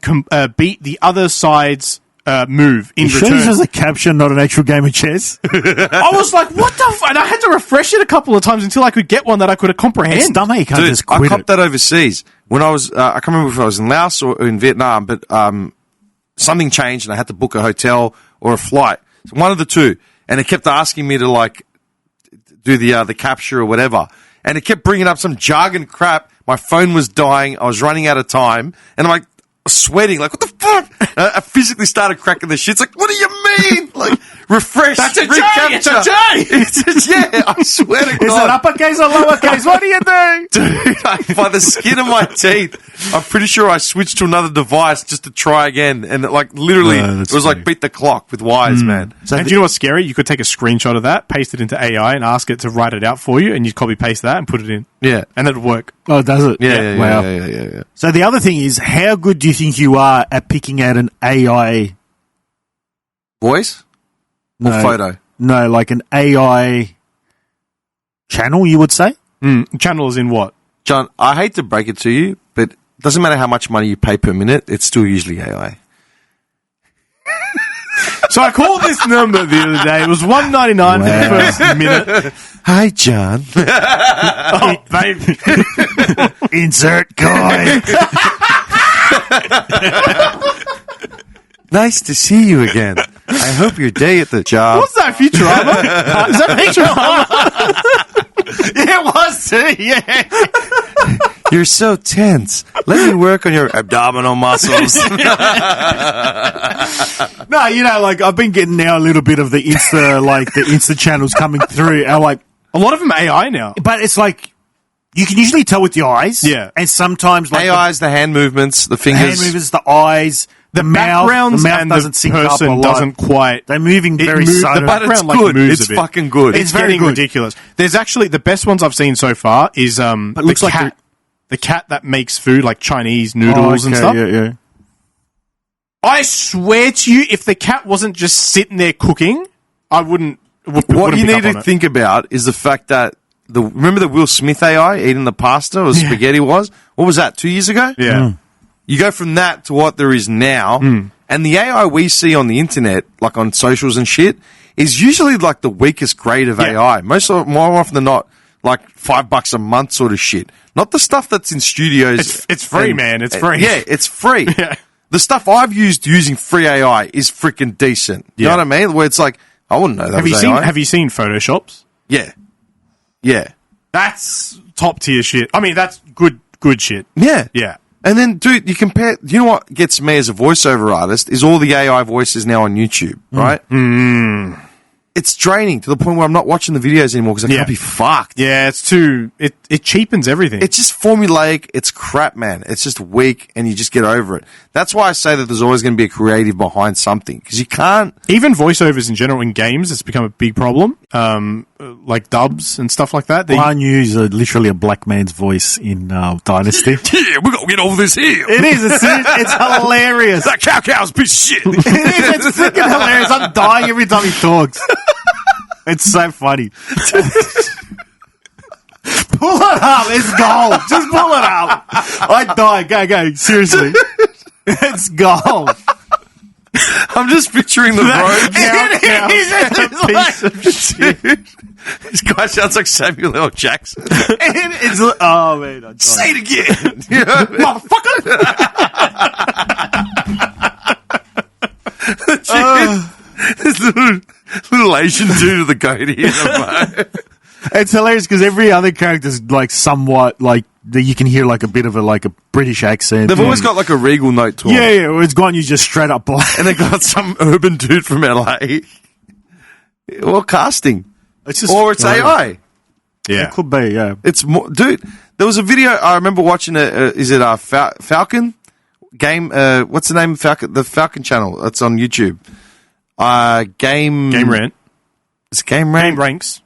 beat the other side's move in You sure return. this is a capture, not an actual game of chess? I was like, what the and I had to refresh it a couple of times until I could get one that I could comprehend. It's dumb how you can't Dude, just I quit copped it. that overseas when I was. I can't remember if I was in Laos or in Vietnam, but something changed and I had to book a hotel or a flight. So one of the two, and it kept asking me to like do the capture or whatever, and it kept bringing up some jargon crap. My phone was dying. I was running out of time, and I'm like sweating, like what the fuck? I physically started cracking the shit. It's like, what do you mean? Like refresh, That's a J! recapture. It's a J! It's yeah, I swear to Is God. it uppercase or lowercase? What do you do? Dude, by the skin of my teeth, I'm pretty sure I switched to another device just to try again. And like literally, it that's was like funny. beat the clock with wires, man. So And do you know what's scary? You could take a screenshot of that, paste it into AI, and ask it to write it out for you, and you copy paste that and put it in, Yeah. and it'll work. Oh, does it? Yeah, Wow. yeah. So the other thing is, how good do you think you are at picking out an AI Voice or No. photo? No, like an AI channel, you would say? Channel is in what? John, I hate to break it to you, but it doesn't matter how much money you pay per minute, it's still usually AI. So I called this number the other day. It was $1.99 for the first minute. Hi, John. Oh, baby. Insert coin. Nice to see you again. I hope your day at the job. What's that, Futurama? Is that Futurama? Yeah, it was too, yeah. You're so tense. Let me work on your abdominal muscles. No, you know, like, I've been getting now a little bit of the Insta channels coming through. And like, A lot of them AI now. but it's like, you can usually tell with the eyes. Yeah. And sometimes, like, AI's the hand movements, the the fingers. hand movements, the eyes, the mouth. Backgrounds The mouth and doesn't the sync up a person lot. doesn't quite. They're moving It very moves- subtle. the But it's background, like, good. moves It's a bit. fucking good. It's very getting good. ridiculous. There's actually the best ones I've seen so far is But the looks like cat. The cat that makes food like Chinese noodles and stuff. Yeah. I swear to you, if the cat wasn't just sitting there cooking, I wouldn't. What wouldn't you pick need up to on it. think about is the fact that remember the Will Smith AI eating the pasta or spaghetti was? What was that, 2 years ago? Yeah. You go from that to what there is now, and the AI we see on the internet, like on socials and shit, is usually like the weakest grade of Yeah. AI. More often than not, like $5 a month sort of shit. Not the stuff that's in studios. It's free, man. It's free. Yeah, it's free. Yeah. The stuff I've used using free AI is freaking decent. You know Yeah. what I mean? Where it's like, I wouldn't know that Have was you seen? AI. Have you seen Photoshops? Yeah. Yeah. That's top tier shit. I mean, that's good shit. Yeah. Yeah. And then, dude, you compare. You know what gets me as a voiceover artist is all the AI voices now on YouTube, right? It's draining to the point where I'm not watching the videos anymore because I Yeah. can't be fucked. Yeah, it's too. It cheapens everything. It's just formulaic. It's crap, man. It's just weak, and you just get over it. That's why I say that there's always going to be a creative behind something because you can't. Even voiceovers in general in games, it's become a big problem. Like dubs and stuff like that. They- I use literally a black man's voice in Dynasty. Yeah, we're gonna get over this hill. It is. It's hilarious. That cow's a piece of shit. It is. It's freaking hilarious. I'm dying every time he talks. It's so funny. Pull it up. It's gold. Just pull it up. I die. Go. Seriously. It's gold. I'm just picturing the road. Piece of shit. This guy sounds like Samuel L. Jackson. It's, oh, man. I died. Say it again. You know? This little Asian dude with a goatee in a It's hilarious because every other character's like somewhat like you can hear like a bit of a British accent. They've always got like a regal note to them. yeah. It's gone you just straight up black. And they got some urban dude from LA. Or casting. It's just Or it's AI. Yeah. It could be, yeah. It's more, dude. There was a video I remember watching. Is it Falcon game? What's the name? Falcon, the Falcon channel. That's on YouTube. Game Rant. It's Game Rant. Game Ranks.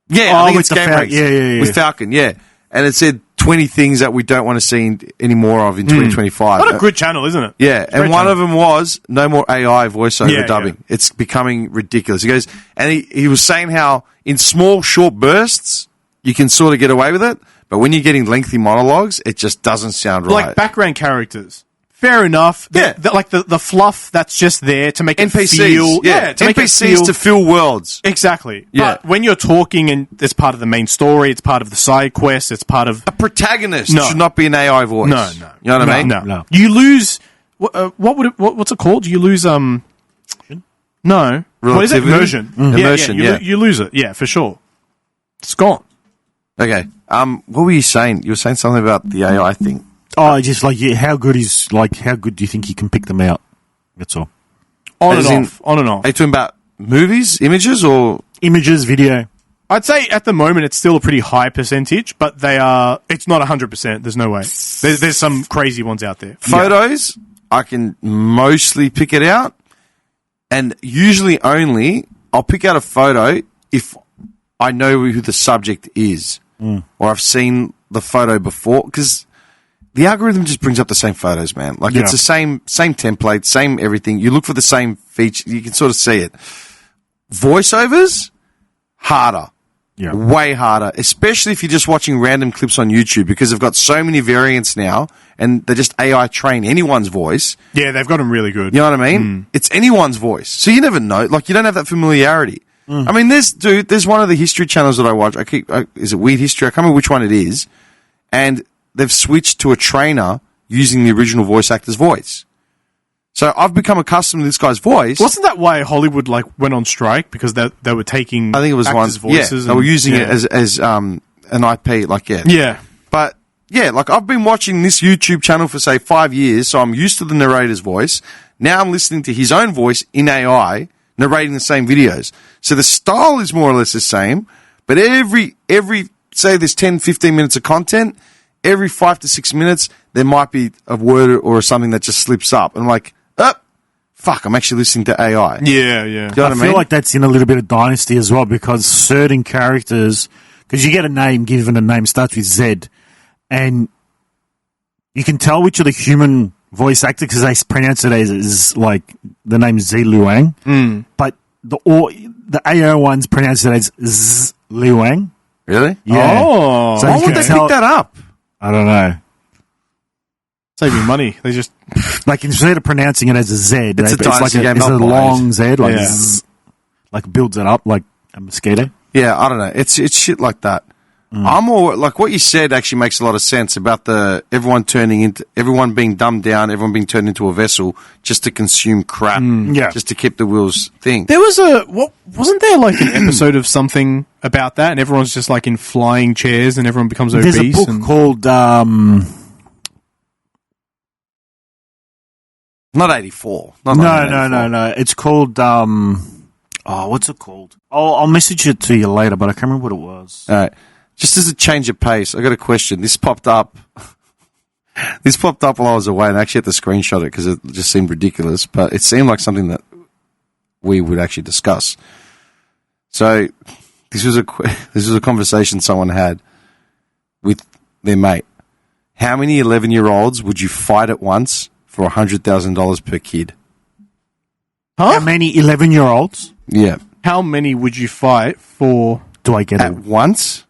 Yeah, Oh, I think with it's the Game Ranks. yeah. With Falcon. Yeah, and it said 20 things that we don't want to see any more of in 2025. What a good channel, isn't it? Yeah, and Great one channel. of them was no more AI voiceover Yeah, dubbing. yeah. It's becoming ridiculous. He goes, and he was saying how in small, short bursts, you can sort of get away with it, but when you're getting lengthy monologues, it just doesn't sound right. Like background characters. Fair enough. Yeah. Like the fluff that's just there to make NPCs. it feel... to make it NPCs feel... to fill worlds. Exactly. Yeah. But when you're talking and it's part of the main story, it's part of the side quest, it's part of... A protagonist No. should not be an AI voice. No. You know what I mean? No. You lose... what's it called? You lose... No. What is it? Relativity? Immersion. Immersion, yeah. You lose it. Yeah, for sure. It's gone. Okay. What were you saying? You were saying something about the AI thing. Oh, just like, how good do you think you can pick them out? That's all. On As and in- off. On and off. Are you talking about movies, images, or... Images, video. I'd say at the moment it's still a pretty high percentage, but it's not 100%. There's no way. There's some crazy ones out there. Photos, I can mostly pick it out, and usually only I'll pick out a photo if I know who the subject is, or I've seen the photo before, because the algorithm just brings up the same photos, man. Like, it's the same template, same everything. You look for the same feature, you can sort of see it. Voiceovers, harder. Yeah. Way harder, especially if you're just watching random clips on YouTube, because they've got so many variants now, and they just AI train anyone's voice. Yeah, they've got them really good. You know what I mean? It's anyone's voice. So you never know. Like, you don't have that familiarity. I mean, there's one of the history channels that I watch. Is it Weird History? I can't remember which one it is. And they've switched to a trainer using the original voice actor's voice. So I've become accustomed to this guy's voice. Wasn't that why Hollywood went on strike? Because they were taking I think it was actors' one. voices. Yeah, they were using it yeah. as an IP. Like, yeah. Yeah. But yeah, like, I've been watching this YouTube channel for, say, 5 years, so I'm used to the narrator's voice. Now I'm listening to his own voice in AI narrating the same videos. So the style is more or less the same, but every say there's 10, 15 minutes of content, every 5 to 6 minutes there might be a word or something that just slips up. And I'm like, fuck, I'm actually listening to AI. Yeah. Do you know what I I mean? feel like that's in a little bit of Dynasty as well, because certain characters, because you get a name, given a name starts with Z, and you can tell which of the human voice actor, because they pronounce it as like the name Z Luang, but the AI ones pronounce it as Z Luang. Really? Yeah. Oh. So Why you would can they tell- pick that up? I don't know. Saving money. They just... Like, instead of pronouncing it as a Z, It's a Dynasty game, it's a not long Z, like Yeah. zzz, like builds it up like a mosquito. Yeah, I don't know. It's shit like that. I'm more like what you said actually makes a lot of sense about everyone being dumbed down, everyone being turned into a vessel just to consume crap, Yeah. just to keep the wheels thing. There was wasn't there like an episode of something about that, and everyone's just like in flying chairs, and everyone becomes obese. There's a book and... called Not 84. Not No. 1984. It's called what's it called? I'll message it to you later, but I can't remember what it was. All right. Just as a change of pace, I got a question. This popped up. This popped up while I was away, and I actually had to screenshot it because it just seemed ridiculous. But it seemed like something that we would actually discuss. So this was a conversation someone had with their mate. How many 11-year-olds would you fight at once for $100,000 per kid? How many 11-year-olds Yeah, How many would you fight for? do I get? at once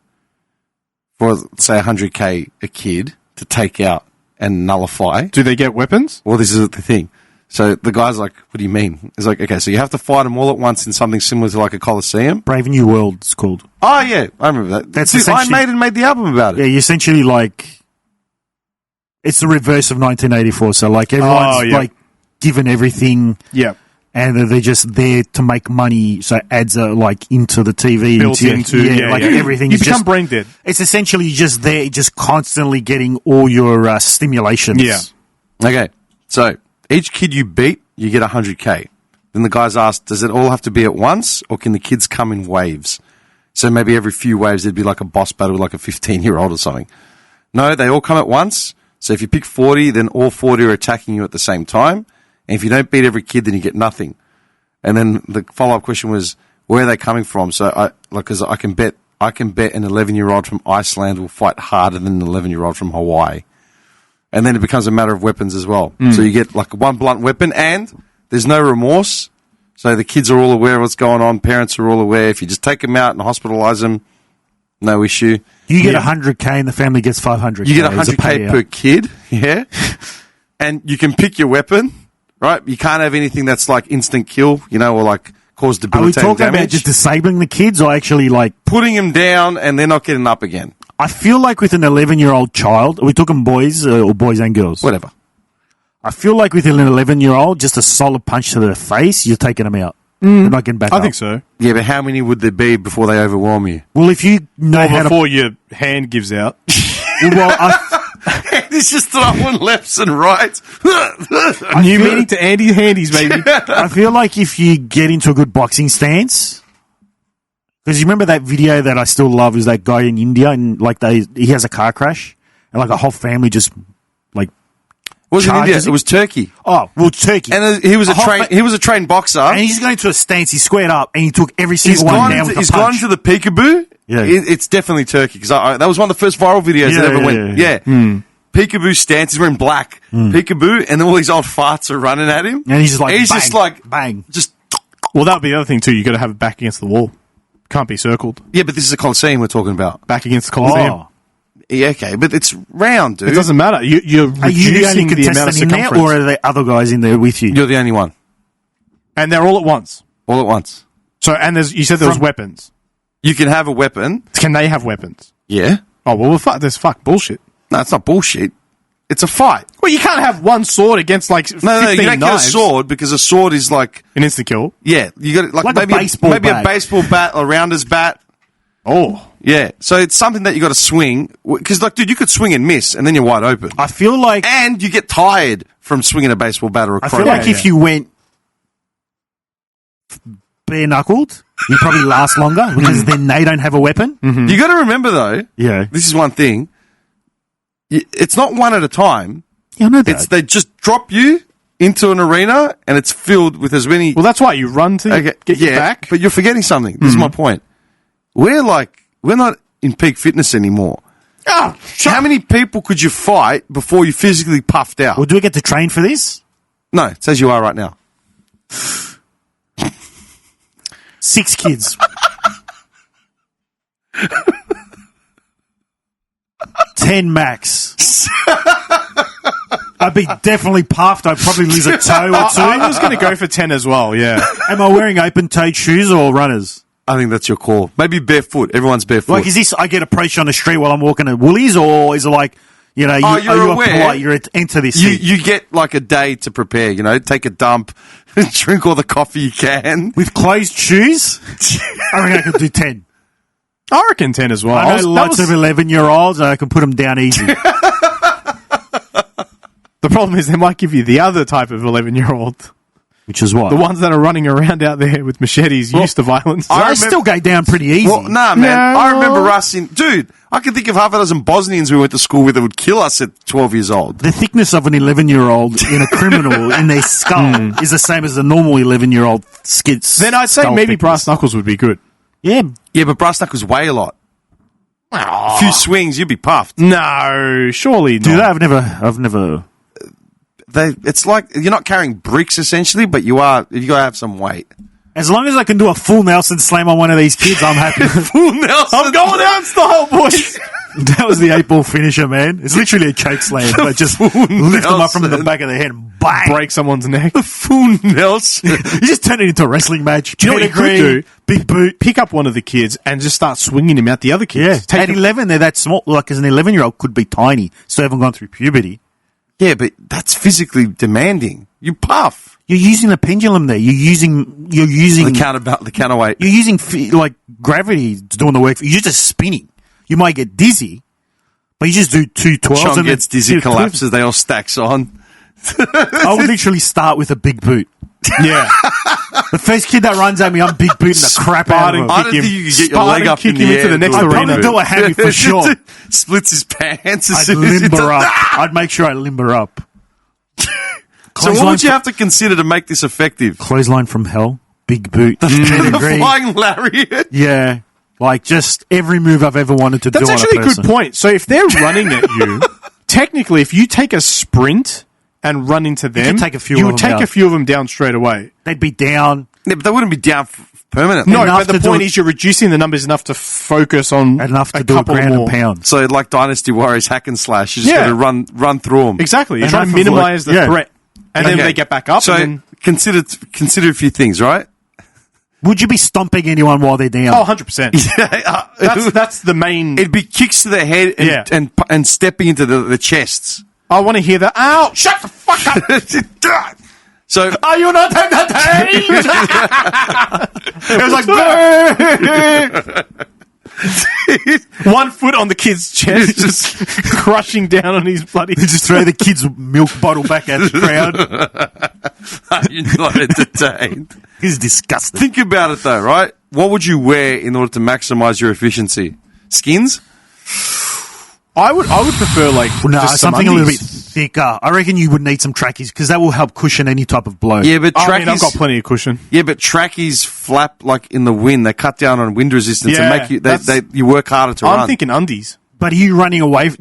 for say $100K a kid to take out and nullify. Do they get weapons? Well, this is the thing. So the guy's like, what do you mean? He's like, okay, so you have to fight them all at once in something similar to like a Coliseum? Brave New World, it's called. Oh, yeah, I remember that. That's Dude, Iron essentially- Maiden made the album about Yeah, it. you essentially like it's the reverse of 1984. So like everyone's Oh, yeah. like given everything, Yeah. and they're just there to make money. So ads are like into the TV, Built into everything. You is become just brain dead. It's essentially just there, just constantly getting all your stimulations. Yeah. Okay, so each kid you beat, you get 100K. Then the guys asked, does it all have to be at once, or can the kids come in waves? So maybe every few waves there'd be like a boss battle with like a 15-year-old or something. No, they all come at once. So if you pick 40, then all 40 are attacking you at the same time. And if you don't beat every kid, then you get nothing. And then the follow-up question was, where are they coming from? So because I can bet an 11-year-old from Iceland will fight harder than an 11-year-old from Hawaii. And then it becomes a matter of weapons as well. So you get like one blunt weapon, and there's no remorse. So the kids are all aware of what's going on. Parents are all aware. If you just take them out and hospitalize them, no issue. You get 100K and the family gets 500K. You get 100K per kid, yeah. And you can pick your weapon, right? You can't have anything that's like instant kill, or like cause Are we debilitating talking damage. about just disabling the kids, or actually like Putting them down and they're not getting up again. I feel like with an 11-year-old child, are we talking boys or boys and girls? Whatever. I feel like with an 11-year-old, just a solid punch to the face, you're taking them out. They're not getting back up. I think so. Yeah, but how many would there be before they overwhelm you? Well, if you know how to... Before your hand gives out. It's just throwing lefts and rights. New meaning to Andy Handies, baby. I feel like if you get into a good boxing stance... Because you remember that video that I still love is that guy in India, and like he has a car crash, and like a whole family just like... It wasn't India, charges it was Turkey. Oh, well, Turkey. And he was a trained boxer. And he's going to a stance, he squared up, and he took every He's single one gone down with a he's punch. gone to the peekaboo. Yeah. It's definitely Turkey, because that was one of the first viral videos that ever went. Yeah. Peekaboo stance, he's wearing black. Peekaboo, and then all these old farts are running at him. And he's just like, He's bang, just like, bang. just... Well, that would be the other thing, too. You got to have it back against the wall. Can't be circled. Yeah, but this is a Coliseum we're talking about. Back against the Coliseum. Oh. Yeah, okay, but it's round, dude. It doesn't matter. You're Are you the only reducing the amount of contestant in there, circumference. or are there other guys in there with you? You're the only one. And they're all at once. All at once. So, and you said there was weapons. You can have a weapon. Can they have weapons? Yeah. Oh, well, there's bullshit. No, it's not bullshit. It's a fight. Well, you can't have one sword against like 15 No, you don't knives. get a sword, because a sword is like... An instant kill. Yeah, you got like Like a maybe baseball maybe bat. a baseball bat, a rounder's bat. Oh. Yeah, so it's something that you got to swing, because like, dude, you could swing and miss, and then you're wide open, I feel like and you get tired from swinging a baseball bat or a I crowbar. feel like if you went bare knuckled, you probably last longer because then they don't have a weapon. You got to remember though, Yeah, this is one thing. It's not one at a time. yeah, I know that. It's they just drop you into an arena, and it's filled with as many. Well, that's why you run to get your back. But you're forgetting something. This is my point. We're not in peak fitness anymore. Oh, How many people could you fight before you physically puffed out? Well, do we get to train for this? No, it says you are right now. 6 kids. 10 max. I'd be definitely puffed. I'd probably lose a toe or two. I was going to go for 10 as well, yeah. Am I wearing open-toed shoes or runners? I think that's your call. Maybe barefoot. Everyone's barefoot. Like, is this I get approached on the street while I'm walking at Woolies, or is it like, you know, Oh, you're are you aware. polite? You're enter this seat. you get like a day to prepare, take a dump, drink all the coffee you can. With closed shoes? I reckon I could do 10. I reckon 10 as well. I know lots of 11-year-olds, and I can put them down easy. The problem is they might give you the other type of 11-year-old. Which is what? The ones that are running around out there with machetes used to violence. I still go down pretty easy. Well, nah, man. No. I remember us dude, I can think of half a dozen Bosnians we went to school with that would kill us at 12 years old. The thickness of an 11-year-old in a criminal in their skull is the same as a normal 11-year-old skits. Then I'd say maybe brass knuckles would be good. Yeah. Yeah, but brass knuckles weigh a lot. A few swings, you'd be puffed. No, surely Do not. that? I've never. It's like you're not carrying bricks essentially, but you gotta have some weight. As long as I can do a full Nelson slam on one of these kids, I'm happy. Full Nelson. I'm going out style, boys. That was the 8-ball finisher, man. It's literally a choke slam. But just lift them up from the Nelson. back of the head and bang. Break someone's neck. Full Nelson. You just turn it into a wrestling match. Do you know what you could Pedigree, do? Big boot. Pick up one of the kids and just start swinging him at the other Yeah. kids. Take At them- 11, they're that small. Like, as an 11-year-old could be tiny. So they haven't gone through puberty. Yeah, but that's physically demanding. You puff. You're using the pendulum there. You're using The counterweight. You're using like gravity doing the work. You're just spinning. You might get dizzy, but you just do 2 12s. Sean and gets dizzy, collapses. They all stacks on. I would literally start with a big boot. Yeah. The first kid that runs at me, I'm big booting the crap out of him. I don't think you could get your leg up in kick him the into air. the next I'd arena. probably do a hammy for sure. Splits his pants. As I'd soon as he limber does- up. I'd make sure I limber up. So what would you have to consider to make this effective? Clothesline from hell, big boot, The pedigree. flying lariat. Yeah, like just every move I've ever wanted to That's do on actually a a person. good point. So if they're running at you, technically, if you take a sprint and run into them, could take a few you of would them take down. a few of them down straight away. They'd be down Yeah, but they wouldn't be down permanently. No, Enough but the to do point it- is you're reducing the numbers enough to focus on enough to a do a couple ground more. and pound. So like Dynasty Warriors hack and slash, you just Yeah. got to run through them. Exactly. You're Enough trying to of minimize like- the yeah. threat. And then Okay. they get back up. So and then, consider a few things, right? Would you be stomping anyone while they're down? 100%. That's the main... It'd be kicks to the head and Yeah. and stepping into the chests. I want to hear that. Ow! Shut the fuck up! So Are you not entertained? It was like, One foot on the kid's chest, just crushing down on his bloody... just throw the kid's milk bottle back at the crowd. you're not entertained. It's disgusting. Think about it though, right? What would you wear in order to maximize your efficiency? Skins? I would prefer, like, No, just some something a little bit undies. thicker. I reckon you would need some trackies because that will help cushion any type of blow. Yeah, but I mean, I've got trackies. plenty of cushion. Yeah, but trackies flap like in the wind. They cut down on wind resistance and Yeah, make you. that's- You work harder to run. I'm thinking undies. But are you running away?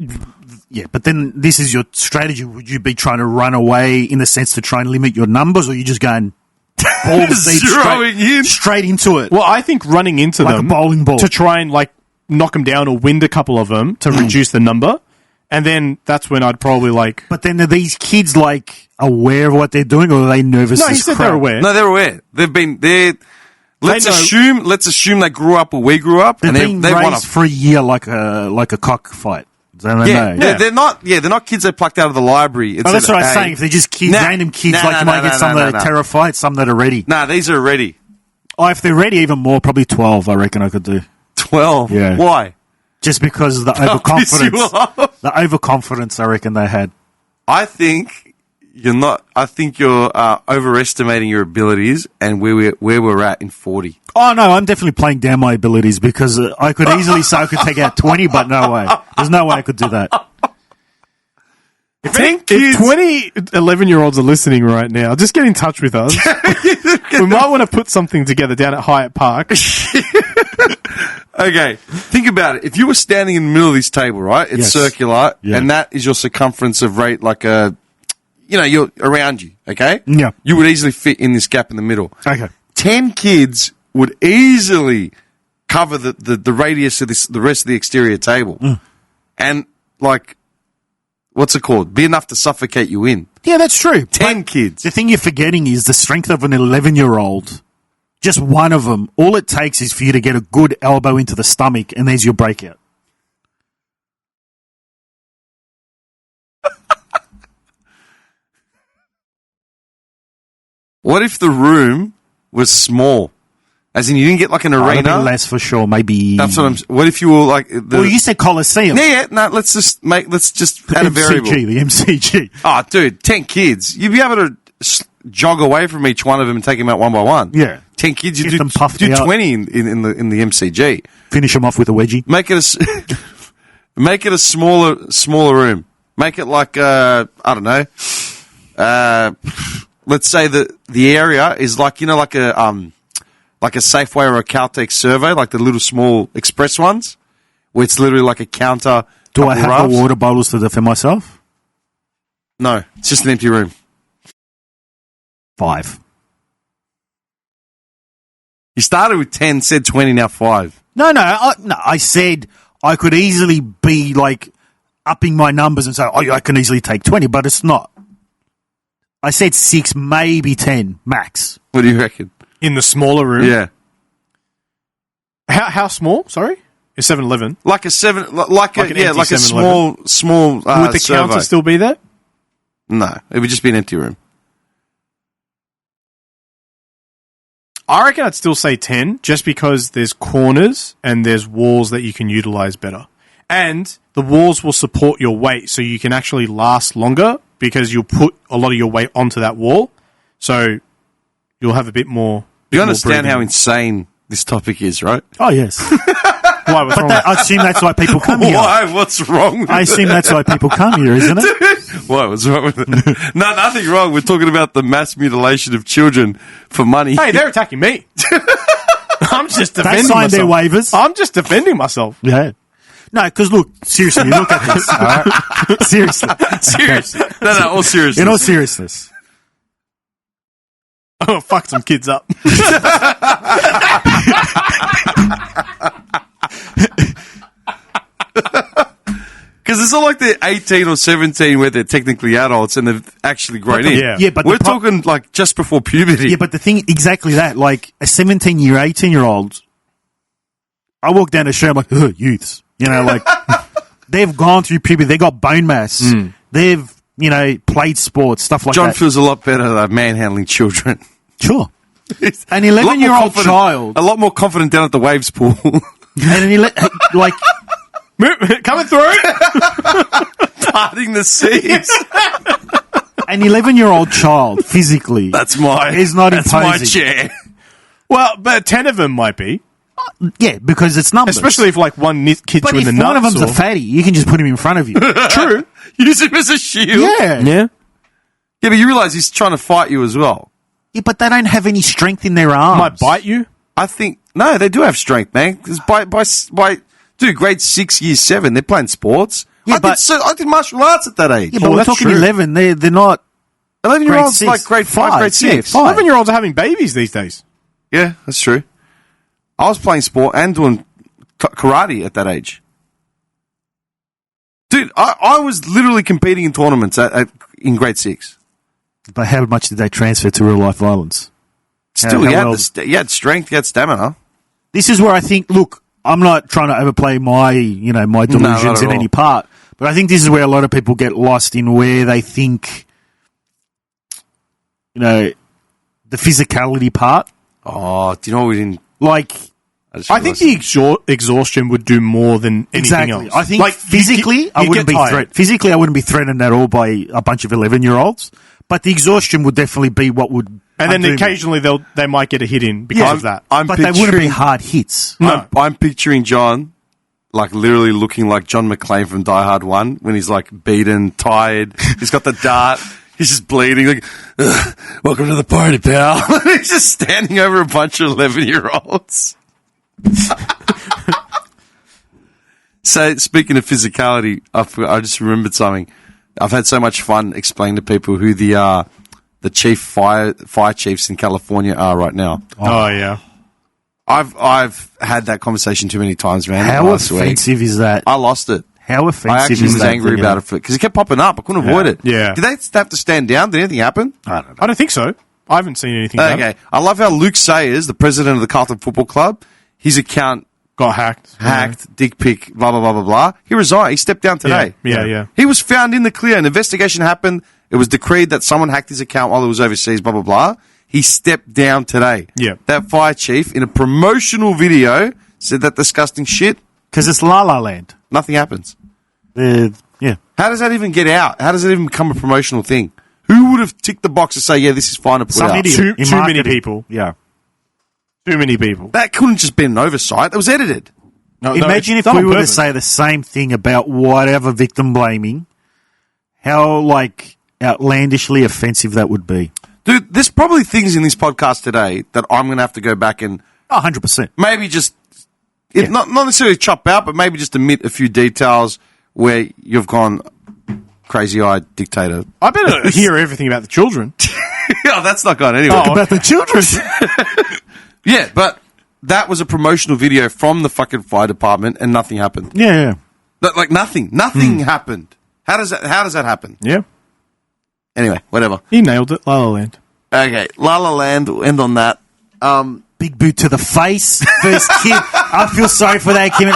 Yeah, but then this is your strategy. Would you be trying to run away in the sense to try and limit your numbers, or are you just going balls deep Zeroing in. straight into it? Well, I think running into Like a them bowling ball. to try and, like, knock them down or wind a couple of them to reduce the number. And then that's when I'd probably, like... But then are these kids like aware of what they're doing, or are they nervous? No, he as said crap? they're aware. No, they're aware. They've been there. Let's know. assume they grew up where we grew up, They're and being they want raised to. for a year like a cockfight. Don't they Yeah, know? they're not. Yeah, they're not kids they plucked out of the library. Oh, that's what I was saying. If they're just kids, random kids, you might get some that are terrified, some that are ready. Nah, these are ready. Oh, if they're ready, even more, probably 12. I reckon I could do. 12. Yeah. Why? Just because of the Piss overconfidence. you off. The overconfidence I reckon they had. I think you're not. I think you're overestimating your abilities and where we're at in 40. Oh, no, I'm definitely playing down my abilities because I could easily say I could take out 20, but no way. There's no way I could do that. If 20, 11-year-olds are listening right now, just get in touch with us. We might want to put something together down at Hyatt Park. Okay, think about it. If you were standing in the middle of this table, right? It's Yes. circular, Yeah. and that is your circumference of rate, like you're around you. Okay. Yeah. You would easily fit in this gap in the middle. Okay. 10 kids would easily cover the radius of the rest of the exterior table, and like, what's it called? Be enough to suffocate you in. Yeah, that's true. 10 kids. The thing you're forgetting is the strength of an 11-year-old. Just one of them. All it takes is for you to get a good elbow into the stomach, and there's your breakout. What if the room was small? As in, you didn't get like an A arena. bit less for sure. Maybe. That's what I'm. What if you were like the? Well, you said Colosseum. Yeah, no. Let's just add a variable. The MCG. Oh, dude, 10 kids. You'd be able to jog away from each one of them and take them out one by one. Yeah. 10 kids. You Get them puffed do out. 20 in the MCG. Finish them off with a wedgie. Make it make it a smaller room. Make it like I don't know. Let's say that the area is like like a Safeway or a Caltex Servo, like the little small express ones, where it's literally like a counter. Do I couple have rafts. the water bottles to defend myself? No, it's just an empty room. 5. You started with 10, said 20, now 5. No. I said I could easily be like upping my numbers and say, oh, I can easily take 20, but it's not. I said 6, maybe 10 max. What do you reckon? In the smaller room? Yeah. How small? Sorry? It's 7-Eleven. Like a 7, like Like an a empty like a 7-Eleven. small Would the servo. counter still be there? No, it would just be an empty room. I reckon I'd still say 10, just because there's corners and there's walls that you can utilize better. And the walls will support your weight, so you can actually last longer because you'll put a lot of your weight onto that wall. So you'll have a bit more. You understand how insane this topic is, right? Oh, yes. Why? What's wrong? I assume that's why people come here. Why? What's wrong with I assume that's why people come here, isn't it? Why? What's wrong with it? No, nothing wrong. We're talking about the mass mutilation of children for money. Hey, they're attacking me. I'm just They defending signed their myself. waivers. I'm just defending myself. Yeah. No, because look, seriously, look at this. All right? Seriously. Seriously. No, all seriousness. In all seriousness. Oh, fuck some kids up. Because it's not like they're 18 or 17 where they're technically adults and they've actually grown in. Yeah. Yeah, but We're talking like just before puberty. Yeah, but the thing, exactly that, like a 17-year, 18-year-old, I walk down the street, I'm like, ugh, youths. You know, like, they've gone through puberty, they got bone mass, they've, you know, played sports, stuff like John that. feels a lot better at manhandling children. Sure. An A lot more 11-year-old confident- child, A lot more confident down at the waves pool. like, Coming through. Parting the seas. an 11-year-old child, physically, That's my imposing. my chair. Well, but 10 of them might be. yeah, because it's numbers. Especially if like one kid's but you in if the one of nuts. them's a fatty, you can just put him in front of you. True. Use him as a shield. Yeah. Yeah. Yeah, but you realise he's trying to fight you as well. Yeah, but they don't have any strength in their arms. Might bite you. I think no, they do have strength, man. 'Cause by grade 6, year 7, they're playing sports. Yeah, I did martial arts at that age. Yeah, but Oh, we're that's talking true. 11. They're not. 11-year-olds grade like six. grade 5, Five, grade 6. yeah, 5. 11-year-olds are having babies these days. Yeah, that's true. I was playing sport and doing karate at that age. Dude, I was literally competing in tournaments in grade 6. But how much did they transfer to real life violence? Still, How you, well- had strength, you had stamina. This is where I think. Look, I'm not trying to overplay my not delusions at in all. any part, but I think this is where a lot of people get lost in where they think, the physicality part. Oh, do you know what we didn't... Like, I think the exhaustion would do more than anything exactly. else. I think like, physically, I wouldn't be physically, I wouldn't be threatened at all by a bunch of 11-year-olds. But the exhaustion would definitely be what would. And then undo me. occasionally they might get a hit in because of that. But they wouldn't be hard hits. No. I'm picturing John, like literally looking like John McClane from Die Hard 1 when he's like beaten, tired. He's got the dart. He's just bleeding. Like, "Ugh, welcome to the party, pal." He's just standing over a bunch of 11-year-olds. So, speaking of physicality, I just remembered something. I've had so much fun explaining to people who the chief fire chiefs in California are right now. Oh, yeah. I've had that conversation too many times, man. How last week. offensive is that? I lost it. How I offensive actually is was that? angry about it because it kept popping up. I couldn't avoid it. Yeah. Did they have to stand down? Did anything happen? I don't know. I don't think so. I haven't seen anything about Okay. it. I love how Luke Sayers, the president of the Carlton Football Club, his account Got hacked. dick pic, blah, blah, blah, blah, blah. He resigned. He stepped down today. Yeah. He was found in the clear. An investigation happened. It was decreed that someone hacked his account while he was overseas, blah, blah, blah. He stepped down today. Yeah. That fire chief, in a promotional video, said that disgusting shit. Because it's La La Land. Nothing happens. Yeah. How does that even get out? How does it even become a promotional thing? Who would have ticked the box to say, yeah, this is fine to put Some out? idiot. Too in many marketing. people. Yeah. Too many people. That couldn't just be an oversight. That was edited. No, Imagine it's if done we on were to purpose. say the same thing about whatever victim blaming, how, outlandishly offensive that would be. Dude, there's probably things in this podcast today that I'm going to have to go back and 100%. maybe just, not necessarily chop out, but maybe just omit a few details where you've gone crazy-eyed dictator. I better hear everything about the children. Yeah, that's not gone anywhere. Oh. About the children. Yeah, but that was a promotional video from the fucking fire department and nothing happened. Yeah. Nothing. Nothing happened. How does that happen? Yeah. Anyway, whatever. He nailed it. La La Land. Okay, La La Land, we'll end on that. Big boot to the face. First kid. I feel sorry for that kid.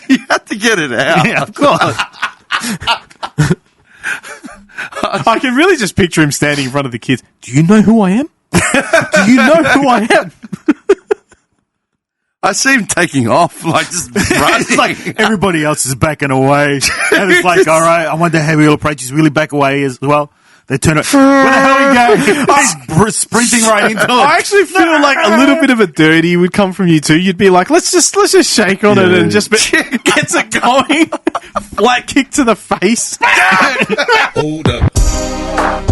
You have to get it out. Yeah, of course. I can really just picture him standing in front of the kids. Do you know who I am? Do you know who I am? I see him taking off, like just running. It's like everybody else is backing away. And it's like, all right, I wonder how he'll approach. He's really back away as well. They turn it. Where the hell are you going? He's sprinting right into it. I actually feel like a little bit of a dirty would come from you too. You'd be like, let's just shake on it and just gets it going. Flat kick to the face. Hold up.